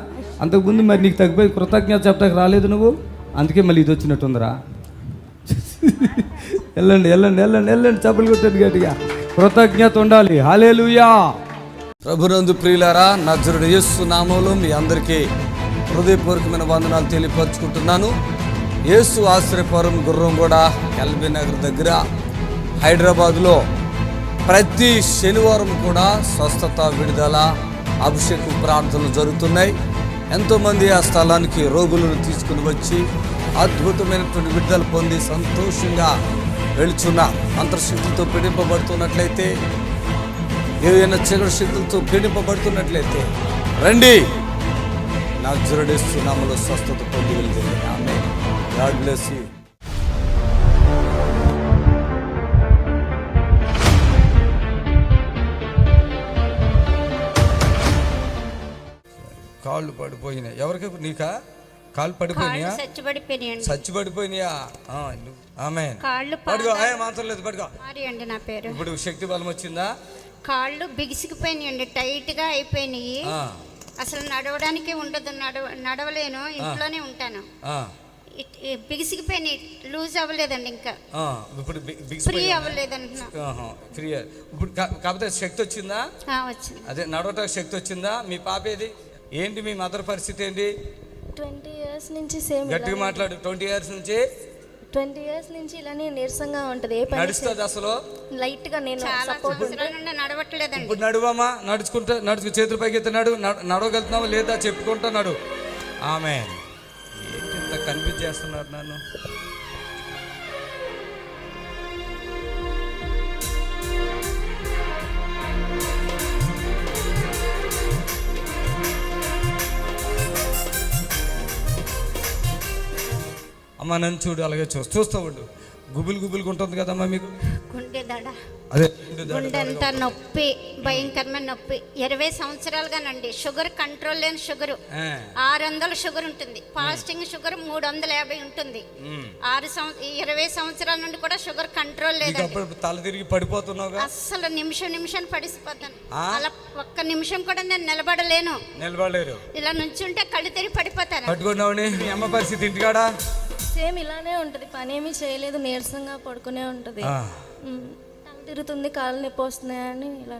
అంతకుముందు మరి నీకు తగ్గిపోయి కృతజ్ఞత చెప్పడానికి రాలేదు నువ్వు, అందుకే మళ్ళీ ఇది వచ్చినట్టుందిరా. వెళ్ళండి వెళ్ళండి వెళ్ళండి వెళ్ళండి, చప్పలు కొట్టండి గట్టిగా. కృతజ్ఞత ఉండాలి. హల్లెలూయా. ప్రభునందు ప్రియులారా, నజరుడు యేసు నామములో మీ అందరికీ హృదయపూర్వకమైన వందనాలు తెలియపరుచుకుంటున్నాను. యేసు ఆశ్రయపురం గుర్రంగూడ ఎల్బీ నగర్ దగ్గర హైదరాబాద్లో ప్రతి శనివారం కూడా స్వస్థత, విడుదల, అభిషేకం ప్రార్థనలు జరుగుతున్నాయి. ఎంతోమంది ఆ స్థలానికి రోగులను తీసుకుని వచ్చి అద్భుతమైనటువంటి విడుదల పొంది సంతోషంగా వెళుచున్న అంతర్శక్తులతో పీడింపబడుతున్నట్లయితే, ఏదైనా చీకటి శక్తులతో పీడింపబడుతున్నట్లయితే రండి, నజరేయుడు యేసు నామములో స్వస్థత పొంది వెళ్తుంది. ఆమేన్. God bless you. కాళ్ళు పడిపోయినాయి. ఎవరికి? నీకా? కాళ్ళు పడిపోయినాయా? చచ్చిపడిపోయినాయా? ఆమేన్. పడుకో, మాత్రం లేదు, పడుకో. నా పేరు. ఇప్పుడు శక్తి బలం వచ్చిందా? కాళ్ళు బిగిసికిపోయినాయండి, టైట్ గా అయిపోయినాయి. అసలు నడవడానికి ఉండదు, నడవలేను, ఇంట్లోనే ఉంటాను. బిగిసికిపోయినాయి, లూజ్ అవ్వలేదండి, ఇంకా ఇప్పుడు ఫ్రీ అవ్వలేదండి. ఫ్రీ ఇప్పుడు కాకపోతే శక్తి వచ్చిందా? వచ్చింది. అదే నడవటానికి శక్తి వచ్చిందా? మీ పాప ఏది? ఏంటి మీ మదర్ పరిస్థితి ఏంటి? 20 years నుంచి సేమ్. గట్టిగా మాట్లాడు. 20 years నుంచి 20 years నుంచి ఇలానే నీరసంగా ఉంటది. ఏ పని నడుస్తుంది అసలు లైట్ గా నేను నడవట్లేదండి. ఇప్పుడు నడువమ్మా, నడుచుకు చేతులు పైకి ఎత్తి నడవగలుగుతున్నావా లేదా చెప్పుకుంటా నడు. ఆమేన్. ఏంటి ఇంత కన్ఫ్యూజ్ చేస్తున్నారు నన్ను? అమ్మ నన్ను చూడు, అలాగే చూస్తూ ఉండు. గుబులుగా ఉంటుంది కదమ్మా మీకు? గుండె దడ, అదే గుండెంతా నొప్పి, భయంకరమైన నొప్పి. 20 సంవత్సరాలుగానండి. షుగర్ కంట్రోల్ లేని షుగరు, 600 షుగర్ ఉంటుంది. ఫాస్టింగ్ షుగర్ 350 ఉంటుంది. 20 సంవత్సరాల నుండి కూడా షుగర్ కంట్రోల్ లేదండి. తల తిరిగి పడిపోతున్నావు? అస్సలు నిమిషం పడిపోతాను. అలా ఒక్క నిమిషం కూడా నేను నిలబడలేను. ఇలా నుంచి ఉంటే కళ్ళు తిరిగి పడిపోతాను. పట్టుకున్నావు. మీ అమ్మ పరిస్థితి ఇంటికాడా సేమ్ ఇలానే ఉంటుంది. పని ఏమీ చేయలేదు, నీరసంగా పడుకునే ఉంటుంది. తిరుగుతుంది, కాళ్ళు నొప్పి వస్తున్నాయని ఇలా.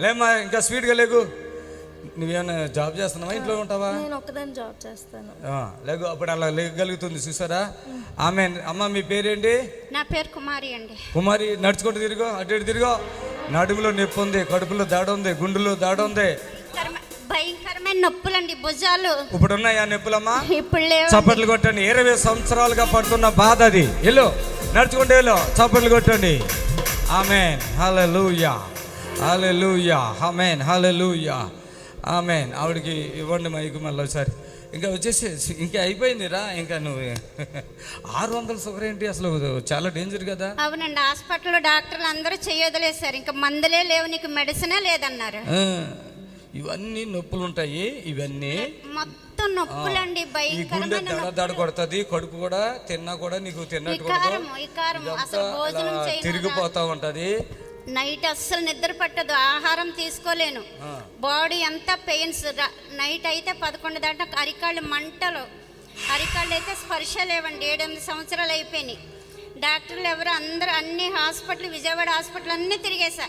లేమ్మా, ఇంకా స్వీట్గా లేకు. నువ్వేమైనా జాబ్ చేస్తున్నావా, ఇంట్లో ఉంటావా? నేను ఒక్కదాన్ని జాబ్ చేస్తాను. లేకు, అప్పుడు అలా లేగలుగుతుంది, చూసారా? ఆమె అమ్మ, మీ పేరేంటి? నా పేరు కుమారి అండి. కుమారి, నడుచుకుంటూ తిరుగు, అటు ఇటు తిరుగు. నడుములో నొప్పి ఉంది, కడుపులో దాడ ఉంది, గుండెలో దాడ ఉంది, భయంకరమైన నొప్పులండి, భుజాలు. ఇప్పుడు ఉన్నాయా నొప్పులమ్మా? ఇప్పుడు లేవు. చప్పట్లు కొట్టండి. 20 సంవత్సరాలుగా పడుతున్న బాధ అది. వెళ్ళు, నడుచుకుంటే వెళ్ళు, చప్పట్లు కొట్టండి. ఆమేన్, హల్లెలూయా, హల్లెలూయా, ఆమేన్, హల్లెలూయా, ఆమేన్. ఆవిడకి ఇవ్వండి మైకు మళ్ళీ ఒకసారి. ఇంకా వచ్చేసి ఇంకా అయిపోయిందిరా. ఇంకా నువ్వు 600 షుగర్ ఏంటి అసలు? చాలా డేంజర్ కదా. అవునండి, హాస్పిటల్లో డాక్టర్లు అందరూ చేయొదిలేశారు. ఇంకా మందులే లేవు, నీకు మెడిసినే లేదన్నారు. ఇవన్నీ నొప్పులు ఉంటాయి, ఇవన్నీ మొత్తం నొప్పులండి, భయంకరమైన దాడ కొడుతుంది. కడుపు కూడా తిన్నా కూడా నీకు తిన్నట్టు తిరిగిపోతా ఉంటది. నైట్ అస్సలు నిద్ర పట్టదు, ఆహారం తీసుకోలేను, బాడీ అంతా పెయిన్స్. నైట్ అయితే 11 దాకా అరికాళ్ళు మంటలు, అరికాళ్ళు అయితే స్పర్శ లేవండి. 7-8 సంవత్సరాలు అయిపోయినాయి. డాక్టర్లు ఎవరు అందరూ అన్ని హాస్పిటల్, విజయవాడ హాస్పిటల్ అన్ని తిరిగేశా.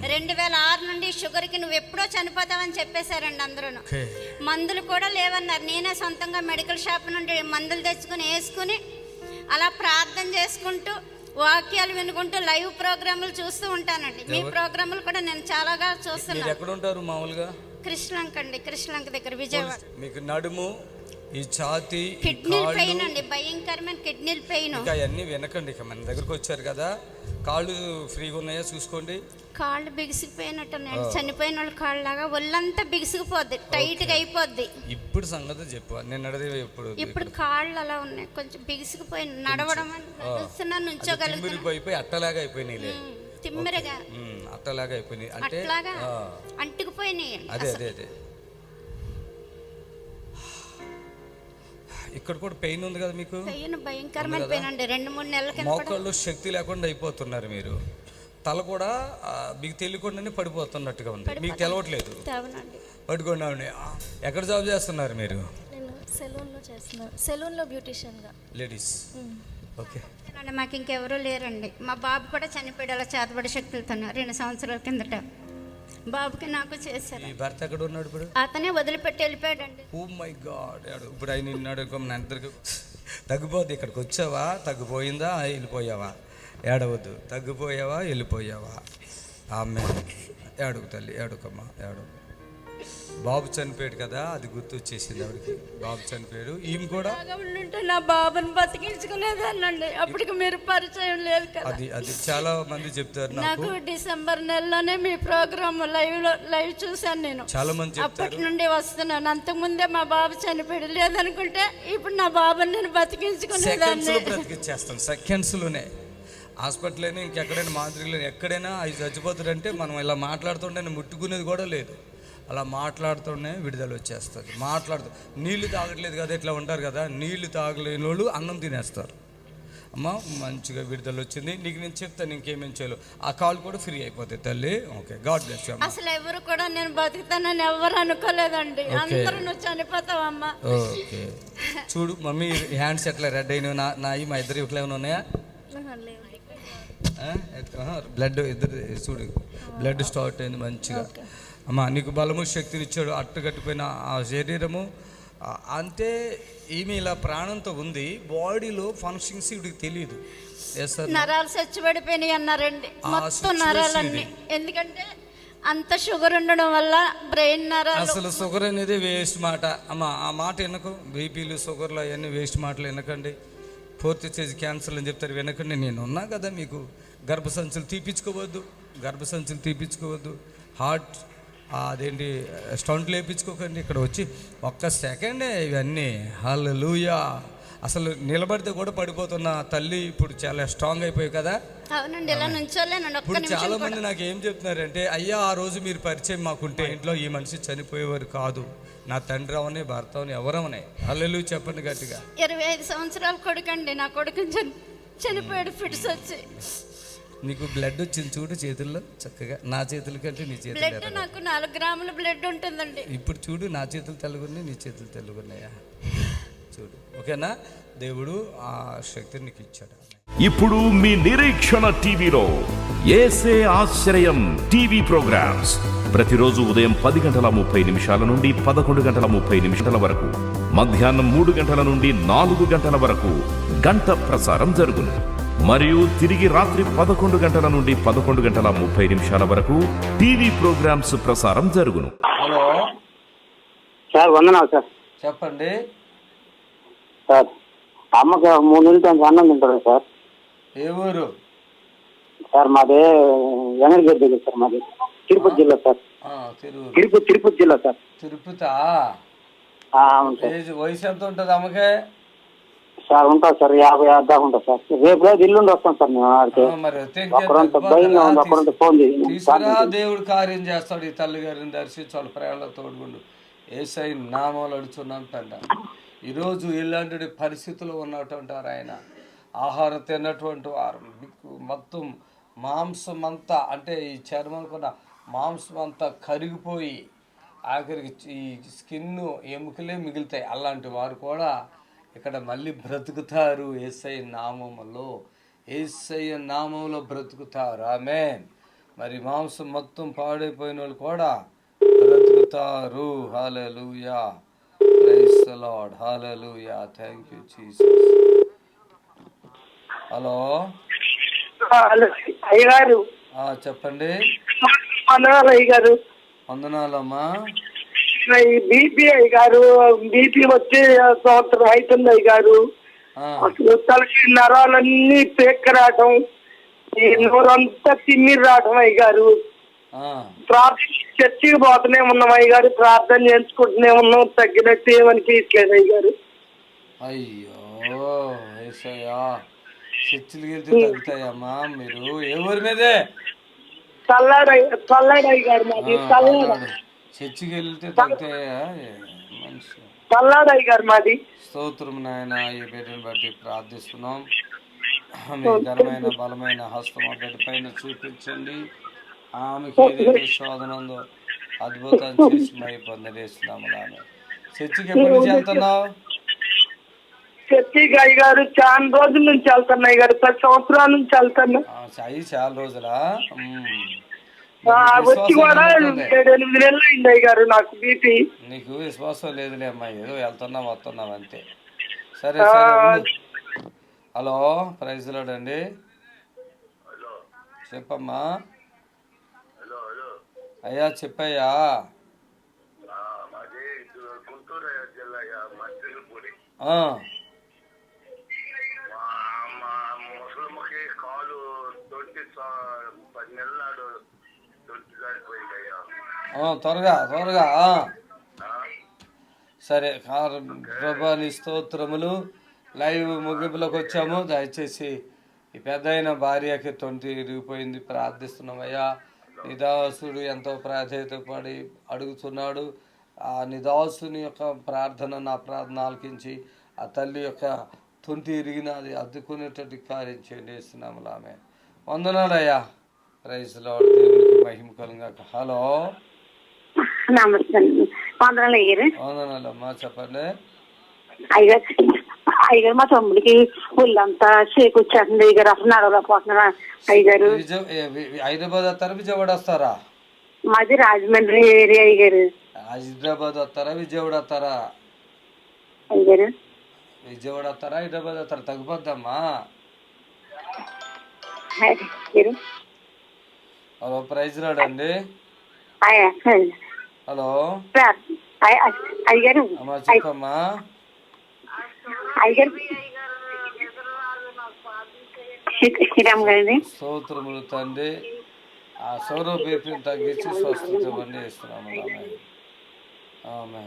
2006 నుండి షుగర్కి నువ్వు ఎప్పుడో చనిపోతావని చెప్పేశారండి అందరూ. మందులు కూడా లేవన్నారు. నేనే సొంతంగా మెడికల్ షాప్ నుండి మందులు తెచ్చుకుని వేసుకుని అలా ప్రార్థన చేసుకుంటూ వాక్యాలు వినుకుంటూ లైవ్ ప్రోగ్రాములు చూస్తూ ఉంటానండి. మీ ప్రోగ్రాములు కూడా నేను చాలాగా చూస్తున్నాను. ఎక్కడ ఉంటారు మామూలుగా? కృష్ణలంక అండి, కృష్ణలంక దగ్గర విజయవాడ. మీకు నడుము, ఈ ఛాతీ, కిడ్నీ పెయిన్ అండి, భయంకరమైన కిడ్నీ పెయిన్. ఇంకా అవన్నీ వినకండి. ఇక మన దగ్గరకు వచ్చారు కదా, కాళ్ళు ఫ్రీగా ఉన్నాయా చూసుకోండి. కాళ్ళు బిగిసిపోయినట్టు చనిపోయిన వాళ్ళ కాళ్ళు లాగా ఒళ్ళంతా బిగిసిపోద్ది, టైట్ గా అయిపోద్ది. ఇప్పుడు సంగతి చెప్పు. నేను ఇప్పుడు కాళ్ళు అలా ఉన్నాయి, కొంచెం బిగిసిపోయి నడవడం నుంచోగలుగుతాయి, అట్టలాగా అయిపోయినాయి, తిమ్మిరగా అట్టలాగా అయిపోయినాయి, అంటే అట్లాగా అంటుకుపోయినాయి. అదే అదే అదే. ఇక్కడ కూడా పెయిన్ ఉంది కదా మీకు? పెయిన్ భయంకరమైన పెయిన్ అండి. 2-3 నెలల కింద మోకాళ్ళు శక్తి లేకుండా అయిపోతున్నారు మీరు. తల కూడా మీకు తెలియకుండానే పడిపోతున్నట్టుగా ఉంది, మీకు తెలవట్లేదు. పట్టుకోండి. ఎక్కడ జాబ్ చేస్తున్నారు మీరు? నేను సెలూన్లో చేస్తున్నాను, సెలూన్లో బ్యూటిషియన్గా. Ladies, okay. మాకు ఇంకెవరూ లేరండి. మా బాబు కూడా చనిపోయాడు అలా చేతబడి శక్తులతో 2 సంవత్సరాల కిందట. బాబుకి నాకు చేశారు. భర్త ఎక్కడ ఉన్నాడు ఇప్పుడు? అతనే వదిలిపెట్టి వెళ్ళిపోయాడండి. Oh my God. ఇప్పుడు ఆయన నిన్నాడు, తగ్గిపోద్ది. ఇక్కడికి వచ్చావా, తగ్గిపోయిందా, వెళ్ళిపోయావా? ఏడవద్దు. తగ్గిపోయావా, వెళ్ళిపోయావా? ఆమె ఏడుగు తల్లి, ఏడుకమ్మా, ఏడు. బాబు చనిపోయాడు కదా, అది గుర్తు వచ్చేసింది ఆవిడకి. బాబు చనిపోయాడు. ఈమె కూడా ఉంటే నా బాబుని బతికించుకునేదానండి. అప్పటికి మీరు పరిచయం లేదు కదా. అది చాలా మంది చెప్తారు నాకు. డిసెంబర్ నెలలోనే మీ ప్రోగ్రామ్ లైవ్ చూశాను నేను. చాలా మంది చెప్తారు. అప్పటి నుండి వస్తున్నాను. అంతకుముందే మా బాబు చనిపోయాడు. లేదనుకుంటే ఇప్పుడు నా బాబుని నేను బతికించుకునేదాన్ని. బ్రతికిచ్చేస్తాను సెకండ్స్లోనే. హాస్పిటల్ అయినా ఇంకెక్కడైనా మాదిరిలో ఎక్కడైనా అవి చచ్చిపోతారంటే మనం ఇలా మాట్లాడుతుంటే ముట్టుకునేది కూడా లేదు. అలా మాట్లాడుతూనే విడుదల వచ్చేస్తుంది. నీళ్లు తాగట్లేదు కదా, ఇట్లా ఉంటారు కదా, నీళ్లు తాగలేని వాళ్ళు అన్నం తినేస్తారు. అమ్మ మంచిగా విడుదల వచ్చింది. నీకు నేను చెప్తాను ఇంకేమేం చేయాలో. ఆ కాల్ కూడా ఫ్రీ అయిపోతాయి తల్లి. Okay, God bless you. అసలు ఎవరు కూడా నేను బతుకుతానని ఎవరు అనుకోలేదండి. అందరూ నువ్వు చనిపోతావమ్మా. ఓకే, చూడు మమ్మీ హ్యాండ్స్ ఎట్లా రెడ్ అయినవి నాయి, మా ఇద్దరు ఇట్లా ఏమైనా ఉన్నాయా? బ్లడ్ ఇద్దరు చూడు, బ్లడ్ స్టార్ట్ అయింది మంచిగా. అమ్మా నీకు బలము శక్తిని ఇచ్చాడు. అట్టుగట్టిపోయిన ఆ శరీరము అంతే. ఈమె ఇలా ప్రాణంతో ఉంది, బాడీలో ఫంక్షన్స్ ఇవిడికి తెలియదు. నరాలు చచ్చిపడిపోయినాయి అన్నారండి, మొత్తం నరాలన్నీ. ఎందుకంటే అంత షుగర్ ఉండడం వల్ల బ్రెయిన్ నరాలు. అసలు షుగర్ అనేది వేస్ట్ మాట అమ్మా. ఆ మాట వినకు. బీపీలు, షుగర్లు అవన్నీ వేస్ట్ మాటలు వినకండి. 4th స్టేజ్ క్యాన్సర్ అని చెప్తారు, వినకండి. నేను ఉన్నా కదా మీకు. గర్భసంచులు తీపించుకోవద్దు. హార్ట్ అదేంటి స్టంట్లు వేయించుకోకండి. ఇక్కడ వచ్చి ఒక్క సెకండే ఇవన్నీ. హల్లెలూయా, అసలు నిలబడితే కూడా పడిపోతున్న తల్లి ఇప్పుడు చాలా స్ట్రాంగ్ అయిపోయాయి కదా. అవునండి, ఇలా నుంచోలేనండి ఒక్క ఇప్పుడు నిమిషం చాలా కూడా. మంది నాకు ఏం చెప్తున్నారంటే, అయ్యా ఆ రోజు మీరు పరిచయం మాకుంటే ఇంట్లో ఈ మనిషి చనిపోయేవారు కాదు, నా తండ్రి అవనే భర్త అవని ఎవరవనే. హల్లెలూయా చెప్పండి గట్టిగా. 25 సంవత్సరాల కొడుకండి, నా కొడుకు చనిపోయాడు ఫిట్స్ వచ్చి. నీకు బ్లడ్ వచ్చింది చూడు చేతుల్లో చక్కగా. నా చేతుల కంటే నీ చేతులు బ్లడ్ నాకు 4 గ్రాముల బ్లడ్ ఉంటుందండి. ఇప్పుడు చూడు, నా చేతులు తెల్లగున్నాయి, నీ చేతులు తెల్లగున్నాయా చూడు. ఓకేనా, దేవుడు ఆ శక్తిని నీకు ఇచ్చాడు. ఇప్పుడు మీ నిరీక్షణ టీవీలో యేసే ఆశ్రయం టీవీ ప్రోగ్రామ్స్ ప్రతిరోజు ఉదయం 10:30 నుండి 11:30 వరకు, మధ్యాహ్నం 3 గంటల నుండి 4 గంటల వరకు గంట ప్రసారం జరుగును. మరియు తిరిగి రాత్రి 11 గంటల నుండి 11:30 వరకు టీవీ ప్రోగ్రామ్స్ ప్రసారం జరుగును. హలో సార్, వందనాలు సార్. చెప్పండి సార్, అమ్మకి 3 నెలల నుంచి అన్నం తింటారు సార్. ఏ ఊరు సార్? మాది వెంగళగిరి దగ్గర సార్. మాది తిరుపతి జిల్లా సార్. తిరుపతి జిల్లా సార్. తిరుపతా? అవును సార్. వయసు ఎంత ఉంటుంది అమ్మకే? సార్ ఉంటుంది సార్, 50 దాకా ఉంటుంది సార్. రేపు లేదు ఎల్లుండి వస్తాం సార్ మేము. ఒక్కరంతా ఫోన్ తీసుకురా, దేవుడు కార్యం చేస్తాడు. ఈ తల్లి గారిని దర్శించాలి, ప్రయాణంలో తోడుగుండు. యేసై నామాలు అడుచున్నాం తండ్రి. ఈరోజు ఇలాంటి పరిస్థితుల్లో ఉన్నటువంటి వారు ఆయన, ఆహారం తిన్నటువంటి వారు, మొత్తం మాంసం అంతా, అంటే ఈ చర్మనుకున్న మాంసం అంతా కరిగిపోయి ఆఖరికి ఈ స్కిన్ ఎముకలే మిగులుతాయి. అలాంటి వారు కూడా ఇక్కడ మళ్ళీ బ్రతుకుతారు యేసయ్య నామములో. యేసయ్య నామంలో బ్రతుకుతారు. ఆమేన్. మరి మాంసం మొత్తం పాడైపోయిన వాళ్ళు కూడా బ్రతుకుతారు. హల్లెలూయా, ప్రైజ్ ది లార్డ్, హల్లెలూయా, థాంక్యూ జీసస్. హలో అయ్యగారు, చెప్పండి. వందనాలు అయ్యగారు. వందనాలమ్మా. బీపీ అయ్యగారు, బీపీ వచ్చి సంవత్సరం అవుతుంది అయ్యగారు. అసలు తలకి నరాలన్నీ పేక్క రావటం, ఈ నోరంతా తిమ్మిరి రావటం అయ్యగారు. చర్చికి పోతూనే ఉన్నాం అయ్యగారు, ప్రార్థన చేసుకుంటూనే ఉన్నాం, తగ్గినట్టు ఏమనిపించలేదు అయ్యగారు. అయ్యో యేసయ్యా, చర్చికి వెళ్తే తగ్గుతాయమ్మా. మీరు ఏ ఊరి మీదే? చల్లాడు అయ్యగారు మాది. చర్చికి వెళ్తే తగ్గుతాయా మనిషి? చల్లాడు అయ్యగారు మాది. స్తోత్రం నాయన. ఈ బిడ్డను బట్టి ప్రార్థిస్తున్నాం. మీ ఘనమైన బలమైన హస్తం ఆ బిడ్డ పైన చూపించండి. ఆమెకి ఏదైతే శోధన ఉందో అద్భుతం చేసి మై పొందలేస్తున్నాము. ఆమె చర్చికి ఎప్పటి నుంచి వెళ్తున్నావు? చర్చికి అయ్యగారు చాలా రోజుల నుంచి వెళ్తున్నాయి గారు, 10 సంవత్సరాల నుంచి వెళ్తున్నా. అయ్యి చాలా రోజులా? వచ్చి కూడా 7-8 నెలలు అయింది అయ్యగారు నాకు బీపీ. నీకు విశ్వాసం లేదులే అమ్మా, ఏదో వెళ్తున్నాం వస్తున్నాం అంతే. సరే సరే. హలో, ప్రైజ్ ది లార్డ్ అండి. చెప్పమ్మా. అయ్యా చెప్పయ్యా. త్వరగా త్వరగా. సరే ప్రభా నీ స్తోత్రములు. లైవ్ ముగింపులోకి వచ్చాము. దయచేసి ఈ పెద్ద అయిన భార్యకి తొంటి ఇరిగిపోయింది, ప్రార్థిస్తున్నామయ్యా. నిదాసుడు ఎంతో ప్రాధాన్యత పడి అడుగుతున్నాడు. ఆ నిదాసుని యొక్క ప్రార్థన, నా ప్రార్థన ఆలకించి ఆ తల్లి యొక్క తొంటి ఇరిగిన అది అద్దుకునేటట్టు కార్యం చేయండి ఇస్తున్నాము. ఆమె వందనాలయ్యా. ప్రైజ్ ది లార్డ్, దేవునికి మహిమ కలుగాక. హలో, నమస్తే. వందనాలమ్మా, చెప్పండి. అయ్యగారు మా తమ్ముడికి ఒళ్ళంతా చేకూర్చేస్తుంది అయ్యగారు, అసలు నడవలేకపోతున్నా అయ్యగారు. హైదరాబాద్ వస్తారా విజయవాడ వస్తారా? మాది రాజమండ్రి ఏరియా అయ్యగారు. హైదరాబాద్ వస్తారా విజయవాడ వస్తారా? అయ్యగారు విజయవాడ వస్తారా హైదరాబాద్ వస్తారా? తగ్గిపోద్దమ్మా. హలో, ప్రైజ్ రాడ్ అండి. హలో అయ్యగారు, అమ్మా చెప్పమ్మా. అయ్యగారు స్తోత్రములు తండ్రి. ఆ సౌరవ బీపీని తగ్గించి స్వస్థత ఇవ్వండి ఇస్తున్నాము. ఆమె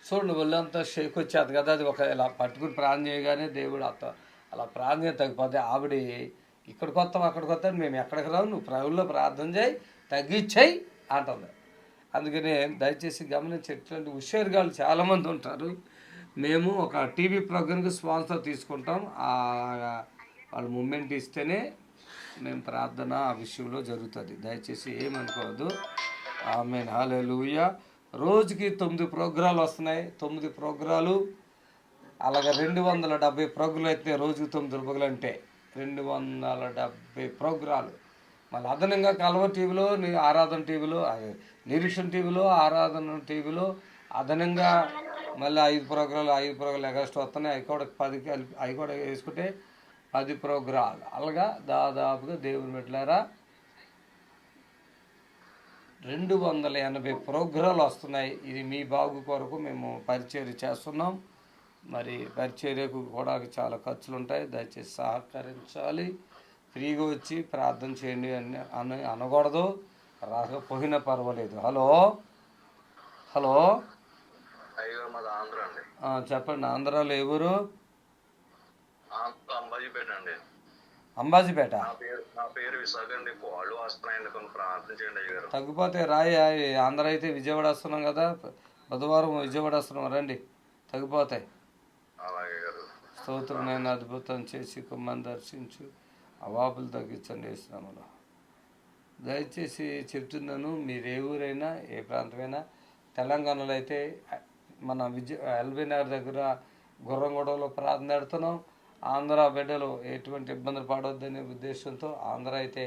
చూడండి ఒళ్ళంతా షేక్ వచ్చేది కదా, అది ఒక ఇలా పట్టుకుని ప్రార్థన చేయగానే దేవుడు అలా ప్రార్థన తగ్గిపోతే ఆవిడ ఇక్కడికి వస్తాం అక్కడికి వస్తాం, మేము ఎక్కడికి రావు, నువ్వు ప్రభువులో ప్రార్థన చేయి, తగ్గించేయి అంటుంది. అందుకని దయచేసి గమనించి, ఇట్లాంటి హుషారుగాళ్ళు చాలామంది ఉంటారు. మేము ఒక టీవీ ప్రోగ్రామ్కి స్పాన్సర్ తీసుకుంటాం, వాళ్ళ మూమెంట్ ఇస్తేనే మేము ప్రార్థన ఆ విషయంలో జరుగుతుంది. దయచేసి ఏమనుకోవద్దు. ఆమేన్, హల్లెలూయా. రోజుకి 9 ప్రోగ్రాలు వస్తున్నాయి. 9 ప్రోగ్రాలు అలాగే 270 ప్రోగ్రాలు అయితే రోజుకి 9 ప్రోగ్రాలు అంటే 270 ప్రోగ్రాలు. మళ్ళీ అదనంగా కలవ టీవీలో, ఆరాధన టీవీలో, నిరీక్షణ టీవీలో, ఆరాధన టీవీలో అదనంగా మళ్ళీ 5 ప్రోగ్రాలు ఎగస్ట్రా వస్తున్నాయి. అవి కూడా వేసుకుంటే 10 ప్రోగ్రాలు. అలాగా దాదాపుగా దేవుని బిడ్డలారా 280 ప్రోగ్రాలు వస్తున్నాయి. ఇది మీ బాగు కొరకు మేము పరిచర్య చేస్తున్నాం. మరి పరిచర్యకు కూడా చాలా ఖర్చులు ఉంటాయి. దయచేసి సహకరించాలి. ఫ్రీగా వచ్చి ప్రార్థన చేయండి అని అనకూడదు, రాకపోయినా పర్వాలేదు. హలో చెప్పండి. ఆంధ్రాలో ఎవరు? అంబాజీపేట. తగ్గిపోతే రాయి. ఆంధ్ర అయితే విజయవాడ వస్తున్నాం కదా, బుధవారం విజయవాడ వస్తున్నాం, రండి, తగ్గిపోతాయి. స్తోత్రం. నేను అద్భుతం చేసి కుమ్మని దర్శించు, అవాపులు తగ్గించండి వేసినాములో. దయచేసి చెప్తున్నాను, మీరు ఏ ఊరైనా ఏ ప్రాంతమైనా, తెలంగాణలో అయితే మన ఎల్బీ నగర్ దగ్గర గుర్రంగూడలో ప్రార్థన పెడుతున్నాం. ఆంధ్ర బిడ్డలు ఎటువంటి ఇబ్బందులు పడవద్దనే ఉద్దేశంతో ఆంధ్ర అయితే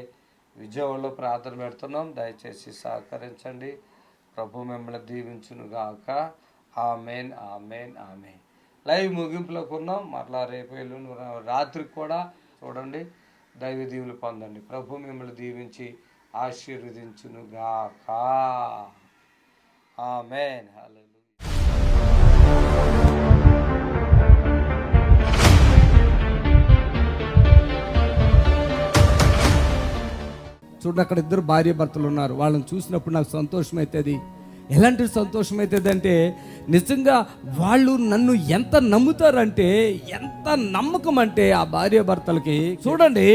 విజయవాడలో ప్రార్థన పెడుతున్నాం. దయచేసి సహకరించండి. ప్రభు మిమ్మల్ని దీవించునుగాక. ఆమేన్, ఆమేన్, ఆమేన్. లైవ్ ముగింపులోకి ఉన్నాం. మరలా రేపు ఎల్లుండి రాత్రికి కూడా చూడండి. దైవ దీవులు పొందండి. ప్రభు మిమ్మల్ని దీవించి ఆశీర్వదించునుగాక. ఆమేన్, హల్లెలూయా. చూడండి, అక్కడ 2 భార్య భర్తలు ఉన్నారు. వాళ్ళని చూసినప్పుడు నాకు సంతోషం అవుతుంది. ఎలాంటి సంతోషం అవుతుంది అంటే, నిజంగా వాళ్ళు నన్ను ఎంత నమ్ముతారంటే, ఎంత నమ్మకం అంటే ఆ భార్య భర్తలకి చూడండి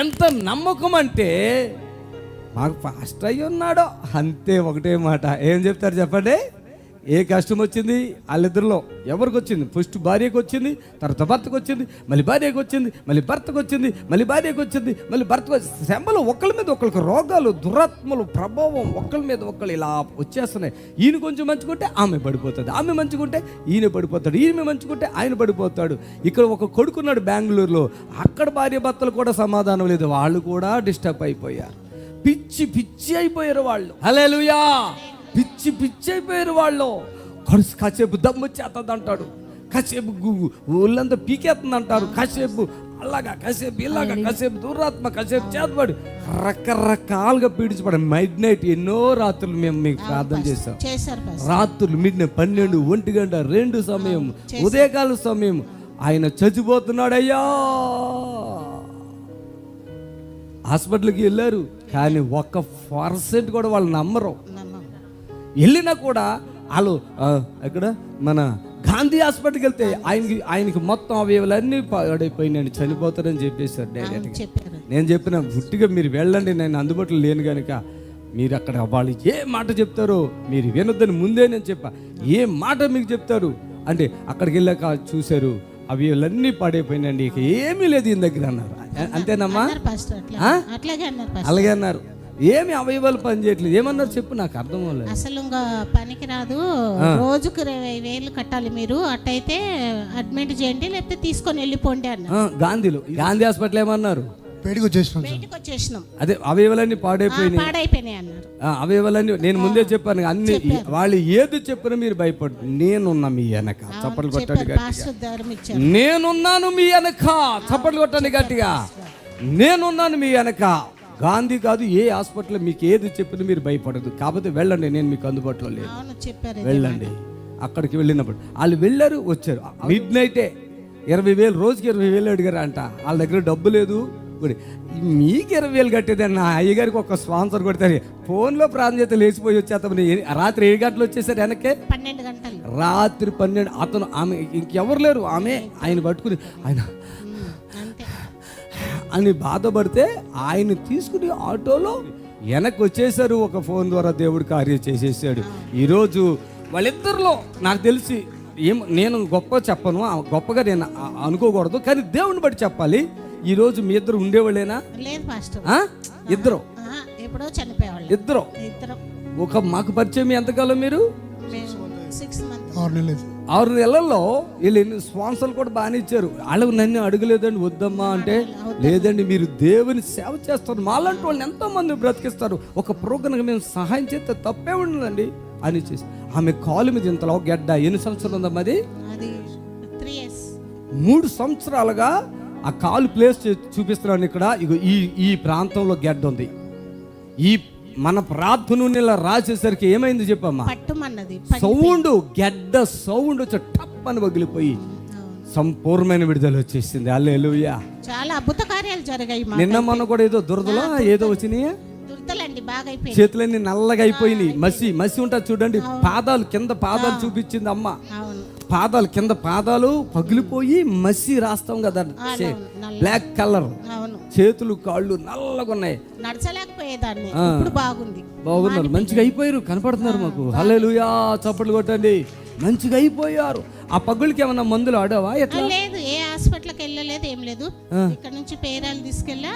ఎంత నమ్మకం అంటే, మాకు ఫాస్ట్ అయ్యి ఉన్నాడో అంతే. ఒకటే మాట ఏం చెప్తారు చెప్పండి? ఏ కష్టం వచ్చింది వాళ్ళిద్దరిలో ఎవరికి వచ్చింది? ఫస్ట్ భార్యకు వచ్చింది, తర్వాత భర్తకు వచ్చింది, మళ్ళీ భార్యకు వచ్చింది, మళ్ళీ భర్తకు వచ్చింది, మళ్ళీ భార్యకు వచ్చింది, మళ్ళీ భర్తకు వచ్చింది. శ్రమలు ఒకళ్ళ మీద ఒకళ్ళకి, రోగాలు, దురాత్మలు ప్రభావం ఒకళ్ళ మీద ఒకళ్ళు ఇలా వచ్చేస్తున్నాయి. ఈయన కొంచెం మంచుకుంటే ఆమె పడిపోతుంది, ఆమె మంచుకుంటే ఈయన పడిపోతాడు, ఈయన మంచుకుంటే ఆయన పడిపోతాడు. ఇక్కడ ఒక కొడుకున్నాడు బెంగళూరులో, అక్కడ భార్య భర్తలు కూడా సమాధానం లేదు, వాళ్ళు కూడా డిస్టర్బ్ అయిపోయారు. పిచ్చి పిచ్చి అయిపోయారు వాళ్ళు. హల్లెలూయా. పిచ్చి పిచ్చి అయిపోయారు వాళ్ళు. కాసేపు దమ్ము చేస్తుంది అంటాడు, కాసేపు ఊళ్ళంతా పీకేస్తుంది అంటారు, కాసేపు అలాగా, కాసేపు ఇలాగా, కాసేపు దురాత్మ, కాసేపు చేతపడి రకరకాలుగా పీడించబడి మిడ్ నైట్ ఎన్నో రాత్రులు మేము మీకు ప్రార్థన చేశాం. రాత్రులు మిడ్ నైట్ 12, 1 గంట, 2 సమయం, ఉదయకాల సమయం. ఆయన చచ్చిపోతున్నాడయ్యా. హాస్పిటల్కి వెళ్ళారు, కానీ 1% కూడా వాళ్ళు నమ్మరు. వెళ్ళినా కూడా వాళ్ళు ఇక్కడ మన గాంధీ హాస్పిటల్కి వెళ్తే ఆయనకి మొత్తం అవయవాలన్నీ పాడైపోయినాయి, చనిపోతారని చెప్పేశారు డైరెక్ట్గా. నేను చెప్పిన గుట్టిగా మీరు వెళ్ళండి, నేను అందుబాటులో లేను కనుక మీరు అక్కడ వాళ్ళు ఏ మాట చెప్తారో మీరు వినొద్దని ముందే నేను చెప్పా. ఏ మాట మీకు చెప్తారు అంటే అక్కడికి వెళ్ళాక చూశారు అవయవాలన్నీ పాడైపోయినాయండి, ఇక ఏమీ లేదు ఈయన దగ్గర అన్నారు. అంతేనమ్మా? అలాగే అన్నారు. ఏమి అవయవాలు పని చేయట్లేదు. ఏమన్నారు చెప్పు, నాకు అర్థం అవ్వలేదు. అసలు ఇంకా పనికి రాదు, రోజుకు 20,000 కట్టాలి మీరు, అట్టయితే అడ్మిట్ చేయండి లేకపోతే తీసుకొని వెళ్ళిపోండి అన్న. గాంధీ హాస్పిటల్ ఏమన్నారు? బయటకు వచ్చేసినాం. అదే అవయవాలన్నీ పాడైపోయినాయి అన్నారు. అవయవాలన్నీ నేను ముందే చెప్పాను, అన్ని వాళ్ళు ఏది చెప్పినా మీరు భయపడు. నేనున్నా మీ వెనక, చప్పట్లు కొట్టండి గట్టిగా. నేనున్నాను మీ వెనక, చప్పట్లు కొట్టండి గట్టిగా. నేనున్నాను మీ వెనక. గాంధీ కాదు, ఏ హాస్పిటల్ మీకు ఏది చెప్పినా మీరు భయపడదు. కాకపోతే వెళ్ళండి, నేను మీకు అందుబాటులో లేదు, వెళ్ళండి. అక్కడికి వెళ్ళినప్పుడు వాళ్ళు వెళ్ళారు, వచ్చారు. మిడ్ నైటే 20,000, రోజుకి 20,000 అడిగారు అంట. వాళ్ళ దగ్గర డబ్బు లేదు. మీకు 20,000 కట్టేదండి. నా అయ్యగారికి ఒక స్పాన్సర్ కొడతారు. ఫోన్లో ప్రార్థన చేస్తే లేచిపోయి వచ్చేస్తాం. రాత్రి 7 గంటలు వచ్చేసారు వెనక్కే. 12 గంటలు రాత్రి 12 అతను ఆమె ఇంకెవరు లేరు, ఆమె ఆయన పట్టుకుని ఆయన అని బాధపడితే ఆయన తీసుకుని ఆటోలో వెనక్కి వచ్చేసారు. ఒక ఫోన్ ద్వారా దేవుడు కార్యం చేసేసాడు. ఈరోజు వాళ్ళిద్దరిలో నాకు తెలిసి నేను గొప్ప చెప్పను, గొప్పగా నేను అనుకోకూడదు, కానీ దేవుని బట్టి చెప్పాలి. ఈరోజు మీ ఇద్దరు ఉండేవాళ్ళేనా? లేదు పాస్టర్, ఇద్దరు ఎప్పుడో చనిపోయేవాళ్ళు. ఇద్దరు ఒక మాకు పరిచయం ఎంతకాలం? మీరు 6 months. 6 నెలల్లో వీళ్ళు స్పాన్సర్లు కూడా బాగానే ఇచ్చారు. వాళ్ళకు నన్ను అడగలేదండి, వద్దమ్మా అంటే లేదండి మీరు దేవుని సేవ చేస్తారు, మాలాంటి వాళ్ళని ఎంతోమంది బ్రతికిస్తారు, ఒక ప్రోగ్రాంకి మేము సహాయం చేస్తే తప్పే ఉండదండి అని చేసి ఆమె కాలు మీద ఇంతలో గడ్డ. ఎన్ని సంవత్సరాలు ఉందమ్మా అది? 3 years. 3 సంవత్సరాలుగా ఆ కాలు ప్లేస్ చూపిస్తున్నాను ఇక్కడ. ఇగో ఈ ప్రాంతంలో గడ్డ ఉంది. ఈ మన ప్రార్థన ఇలా రాసేసరికి ఏమైంది చెప్పమ్మా? సౌండ్, గడ్డ సౌండ్ వచ్చి టప్ అని పగిలిపోయి సంపూర్ణమైన విడుదల వచ్చేసింది. హల్లెలూయా. చాలా అద్భుత కార్యాలు జరిగాయి. నిన్న మొన్న కూడా ఏదో దురదలో ఏదో వచ్చినాయి, చేతులన్నీ నల్లగా అయిపోయినాయి. మసి ఉంటుంది చూడండి, పాదాలు కింద పాదాలు చూపించింది అమ్మ. పాదాలు కింద పాదాలు పగిలిపోయి మసి రాస్తాం కదా, బ్లాక్ కలర్, చేతులు కాళ్ళు నల్లగా ఉన్నాయి. నడచలేకపోయేదాన్ని, ఇప్పుడు బాగున్నారు, మంచిగా అయిపోయారు, కనపడుతున్నారు మాకు. హల్లెలూయా, చప్పట్లు కొట్టండి. మంచిగా అయిపోయారు. ఆ పగులకి ఏమన్నా మందులు ఆడావా? ఎట్లా? లేదు, ఏ హాస్పిటల్కి వెళ్ళలేదు, ఏం లేదు. ఇక్కడ నుంచి పేరాలు తీసుకెళ్ళా,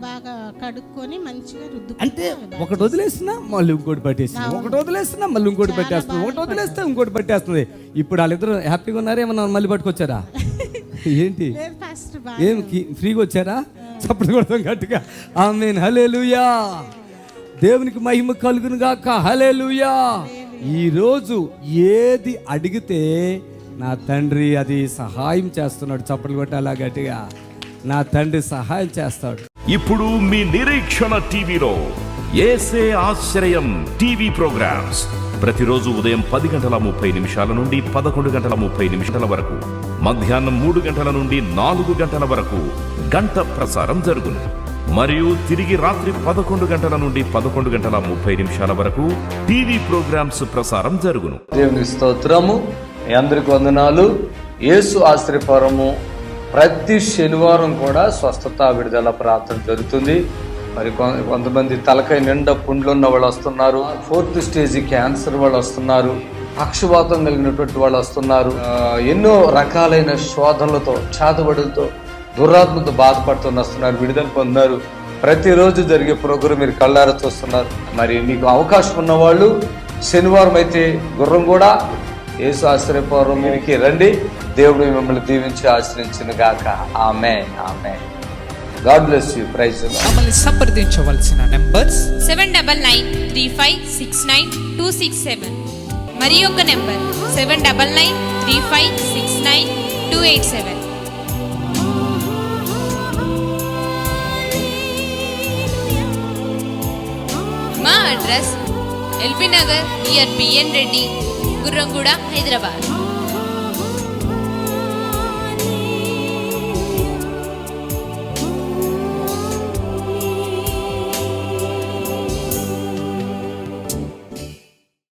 బాగా కడుక్కొని మంచిగా రుద్దు. అంటే ఒకటి వదిలేసినా మళ్ళీ ఇంకోటి పట్టేస్తుంది, ఒకటి వదిలేసినా మళ్ళీ ఇంకోటి పట్టేస్తుంది, ఒకటి వదిలేస్తే ఇంకోటి పట్టేస్తుంది. ఇప్పుడు వాళ్ళిద్దరు హ్యాపీగా ఉన్నారా? ఏమన్నా మళ్ళీ పట్టుకొచ్చారా ఏంటి? ఏం ఫ్రీగా వచ్చారా? చప్పట్లు కొడతాం గట్టిగా. ఆమేన్, హల్లెలూయా. దేవునికి మహిమ కలుగును గాక. హల్లెలూయా. ఈరోజు ఏది అడిగితే నా తండ్రి అది సహాయం చేస్తున్నాడు. చప్పట్లు కొట్టాలా గట్టిగా. నా తండ్రి సహాయం చేస్తాడు. ఇప్పుడు మీ నిరీక్షణ టీవీలో యేసే ఆశ్రయం టీవీ ప్రోగ్రామ్స్ ప్రతిరోజు ఉదయం 10:30 నుండి 11:30 వరకు, మధ్యాహ్నం 3 గంటల నుండి 4 గంటల వరకు గంట ప్రసారం జరుగును. మరియు తిరిగి రాత్రి 11 గంటల నుండి 11:30 వరకు టీవీ ప్రోగ్రామ్స్ ప్రసారం జరుగును. దేవుని స్తోత్రము. మీ అందరికి వందనాలు. యేసు ఆశ్రయపురము ప్రతి శనివారం కూడా స్వస్థత విడుదల ప్రార్థన జరుగుతుంది. మరి కొంతమంది తలకాయ నిండా పుండ్లు ఉన్న వాళ్ళు వస్తున్నారు, 4th స్టేజ్ క్యాన్సర్ వాళ్ళు వస్తున్నారు, పక్షవాతం కలిగినటువంటి వాళ్ళు వస్తున్నారు, ఎన్నో రకాలైన శోధనలతో, చేతబడులతో, దురాత్మతో బాధపడుతూ వస్తున్నారు, విడుదల పొందుతున్నారు. ప్రతిరోజు జరిగే ప్రోగ్రాం మీరు కళ్ళారా చూస్తున్నారు. మరి మీకు అవకాశం ఉన్నవాళ్ళు శనివారం అయితే గుర్రం కూడా యేసు ఆశ్రయపురంకి రండి. దేవుడు మిమ్మల్ని దీవించి ఆశ్రయించును గాక. ఆమేన్, ఆమేన్. God bless you. Praise the Lord. మమ్మల్ని సంప్రదించవలసిన నంబర్స్ 79935267 మరి ఒక నంబర్ 7993569287. మా address LB Nagar near BN Reddy, Gurramguda, Hyderabad.